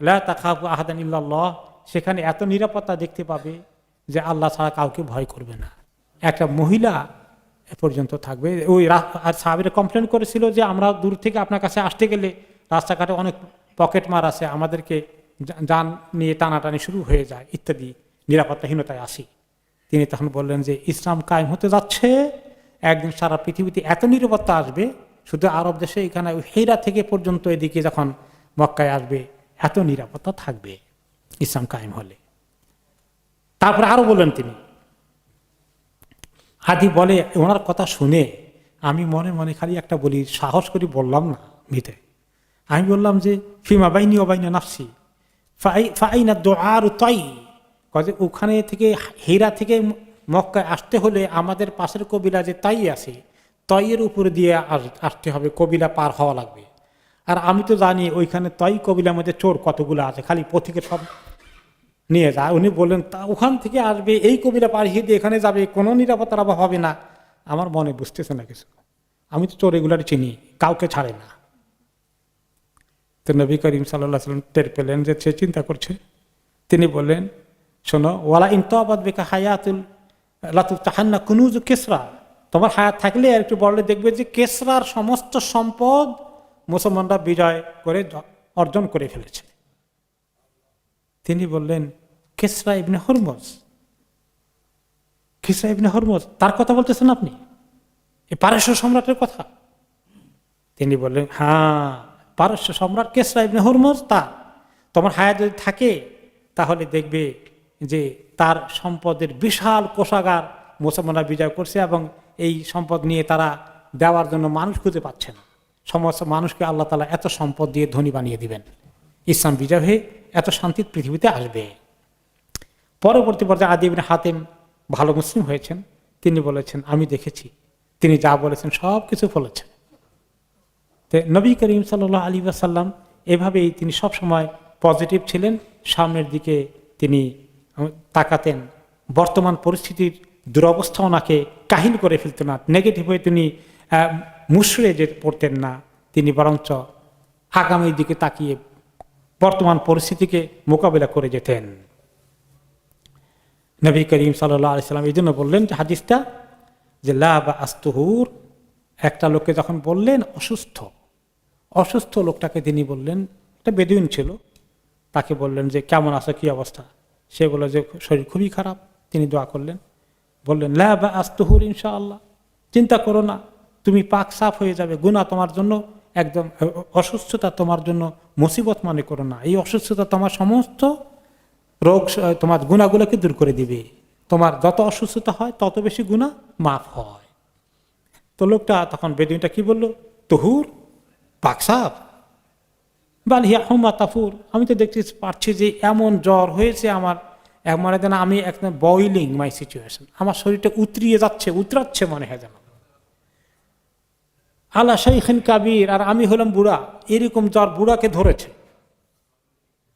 লা তাখাফু আহাদান ইল্লাল্লাহ, সেখানে এত নিরাপত্তা দেখতে পাবে যে আল্লাহ ছাড়া কাউকে ভয় করবে না। একটা মহিলা এ পর্যন্ত থাকবে। ওই আর সাহাবীরা কমপ্লেন করেছিল যে আমরা দূর থেকে আপনার কাছে আসতে গেলে রাস্তাঘাটে অনেক পকেট মার আছে, আমাদেরকে যান নিয়ে টানাটানি শুরু হয়ে যায় ইত্যাদি, নিরাপত্তাহীনতায় আসি। তিনি তখন বললেন যে ইসলাম কায়েম হতে যাচ্ছে, একদিন সারা পৃথিবীতে এত নিরাপত্তা আসবে, শুধু আরব দেশে এখানে হিরা থেকে পর্যন্ত এদিকে যখন মক্কায় আসবে এত নিরাপত্তা থাকবে ইসলাম কায়েম হলে। তারপরে আরো বললেন তিনি, আদি বলে, ওনার কথা শুনে আমি মনে মনে খালি একটা বলি, সাহস করে বললাম না মিতে, আমি বললাম যে ফিমা বাইনি অবাইনা নাফসি ফাইনা দুআর তাই, কাজে ওখানে থেকে হীরা থেকে মক্কায় আসতে হলে আমাদের পাশের কবিলা যে তাই আছে, তয়ের উপরে দিয়ে আসতে হবে, কবিলা পার হওয়া লাগবে। আর আমি তো জানি ওইখানে তই কবিলার মধ্যে চোর কতগুলো আছে, খালি পথিকে সব নিয়ে যায়। উনি বললেন তা ওখান থেকে আসবে, এই কবিলা পার দিয়ে এখানে যাবে, কোনো নিরাপত্তার অভাব হবে না। আমার মনে বুঝতেছে না কিছু, আমি তো চোর এগুলার চিনি, কাউকে ছাড়ে না। তো নবী করিম সাল্লাল্লাহু আলাইহি ওয়াসাল্লাম টের পেলেন যে সে চিন্তা করছে। তিনি বললেন, শোনো, ওয়ালা ইনতাবাদ বিকা হায়াতুল লাতু তাহান্না কুনুজ কিসরা, তোমার হায়াত থাকলে আর একটু বললে দেখবে যে কেসরার সমস্ত সম্পদ মুসলমানরা বিজয় করে অর্জন করে ফেলেছে। তিনি বললেন, কিসরা ইবনে হরমুজ, কিসরা ইবনে হরমুজ, তার কথা বলতেছেন আপনি, এই পারস্য সম্রাটের কথা? তিনি বললেন, হ্যাঁ, পারস্য সম্রাট কিসরা ইবনে হরমুজ, তা তোমার হায়াত যদি থাকে তাহলে দেখবে যে তার সম্পদের বিশাল কোষাগার মুসলমানরা বিজয় করছে, এবং এই সম্পদ নিয়ে তারা দেওয়ার জন্য মানুষ খুঁজে পাচ্ছে না। সমস্ত মানুষকে আল্লাহ তাআলা এত সম্পদ দিয়ে ধনী বানিয়ে দিবেন, ইসলাম বিজয় হয়ে এত শান্তির পৃথিবীতে আসবে। পরবর্তী পর্যায়ে আদি ইবনে হাতেম ভালো মুসলিম হয়েছেন। তিনি বলেছেন, আমি দেখেছি তিনি যা বলেছেন সব কিছু বলেছেন। তো নবী করিম সাল্লাল্লাহু আলাইহি ওয়াসাল্লাম এভাবেই তিনি সবসময় পজিটিভ ছিলেন, সামনের দিকে তিনি তাকাতেন। বর্তমান পরিস্থিতির দুরবস্থা ওনাকে কাহিল করে ফেলত না, নেগেটিভ হয়ে তিনি মুশড়ে যে পড়তেন না, তিনি বরঞ্চ আগামীর দিকে তাকিয়ে বর্তমান পরিস্থিতিকে মোকাবিলা করে যেতেন। নবী করিম সাল্লাল্লাহু আলাইহি ওয়াসাল্লাম এই জন্য বললেন যে হাদিসটা, যে লা বা'স তুহুর, একটা লোককে যখন বললেন অসুস্থ লোকটাকে তিনি বললেন, একটা বেদুইন ছিল, তাকে বললেন যে কেমন আছো, কি অবস্থা? সে বলল যে শরীর খুবই খারাপ। তিনি দোয়া করলেন, বললেন লা বা'স তুহুর ইনশাআল্লাহ, চিন্তা করো না, তুমি পাক সাফ হয়ে যাবে, গুনাহ তোমার জন্য একদম, অসুস্থতা তোমার জন্য মুসিবত মনে করো না, এই অসুস্থতা তোমার সমস্ত রোগ, তোমার গুনাহগুলোকে দূর করে দিবে, তোমার যত অসুস্থতা হয় তত বেশি গুনাহ মাফ হয়। তো লোকটা তখন, বেদুইনটা কি বলল, তুহুর, পাক সাফ, বাল হিয়া হুমা তাফুর, আমি তো দেখতে পাচ্ছি যে এমন জ্বর হয়েছে আমার, মানে যেন আমি একদম বয়লিং মাই সিচুয়েশন, আমার শরীরটা উতরাচ্ছে মনে হয় যেন। আলা শাইখিন কাবির, আর আমি হলাম বুড়া, এরকম জ্বর বুড়াকে ধরেছে।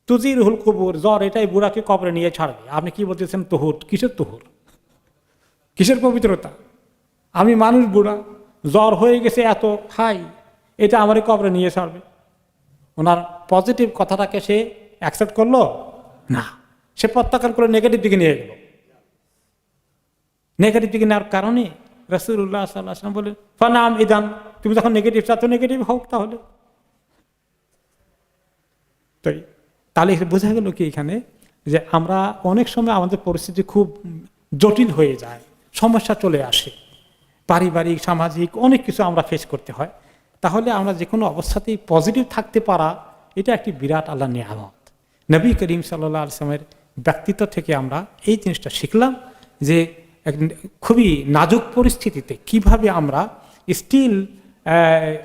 তুজিরুল কুবুর, জ্বর এটাই বুড়াকে কবরে নিয়ে ছাড়বে। আপনি কি বলতেছেন তুহুর? কিসের তুহুর, কিসের পবিত্রতা? আমি মানুষ, বুড়া, জ্বর হয়ে গেছে, এত খাই, এটা আমারই কবরে নিয়ে ছাড়বে? ওনার পজিটিভ কথাটাকে সে অ্যাকসেপ্ট করলো না, সে প্রত্যাখ্যান করে নেগেটিভ দিকে নিয়ে গেল। নেগেটিভ দিকে নেওয়ার কারণে রাসূলুল্লাহ সাল্লাল্লাহু আলাইহি ওয়াসাল্লাম বলেন, ফানাম ইদান, তুমি যখন নেগেটিভ চাচ্ছ নেগেটিভ হোক তাহলে। তাহলে বোঝা গেল কি এখানে, যে আমরা অনেক সময় আমাদের পরিস্থিতি খুব জটিল হয়ে যায়, সমস্যা চলে আসে, পারিবারিক, সামাজিক অনেক কিছু আমরা ফেস করতে হয়। তাহলে আমরা যে কোনো অবস্থাতেই পজিটিভ থাকতে পারা, এটা একটি বিরাট আল্লাহর নিয়ামত। নবী করিম সাল্লাল্লাহু আলাইহি ওয়াসাল্লামের ব্যক্তিত্ব থেকে আমরা এই জিনিসটা শিখলাম, যে খুবই নাজুক পরিস্থিতিতে কিভাবে আমরা স্টিল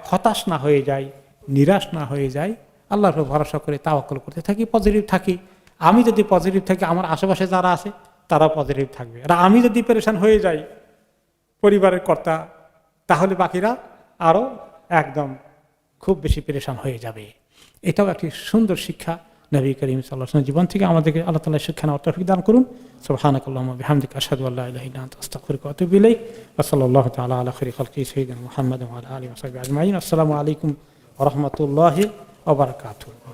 হতাশ না হয়ে যাই, নিরাশ না হয়ে যাই, আল্লাহর উপর ভরসা করে তাওয়াক্কুল করতে থাকি, পজিটিভ থাকি। আমি যদি পজিটিভ থাকি, আমার আশেপাশে যারা আছে তারা পজিটিভ থাকবে। আর আমি যদি পেরেশান হয়ে যাই, পরিবারের কর্তা, তাহলে বাকিরা আরও একদম খুব বেশি পেরেশান হয়ে যাবে। এটাও একটি সুন্দর শিক্ষা নবী করিম সাল্লাল্লাহু আলাইহি ওয়াসাল্লাম জীবন থেকে আমাদেরকে আল্লাহ তাআলা শিক্ষা নেওয়ার তৌফিক দান করুন। সুবহানাকাল্লাহুম্মা ওয়া বিহামদিকা আশহাদু আল্লা ইলাহা ইল্লা আনতা আস্তাগফিরুকা ওয়া আতুবু ইলাইক। ওয়া সাল্লাল্লাহু তাআলা আলা খাইরি খালকিহি সাইয়্যিদিনা মুহাম্মাদিন ওয়া আলা আলিহি ওয়া সাহবিহি আজমাইন। আসসালামু আলাইকুম ওয়া রাহমাতুল্লাহি ওয়া বারাকাতুহু।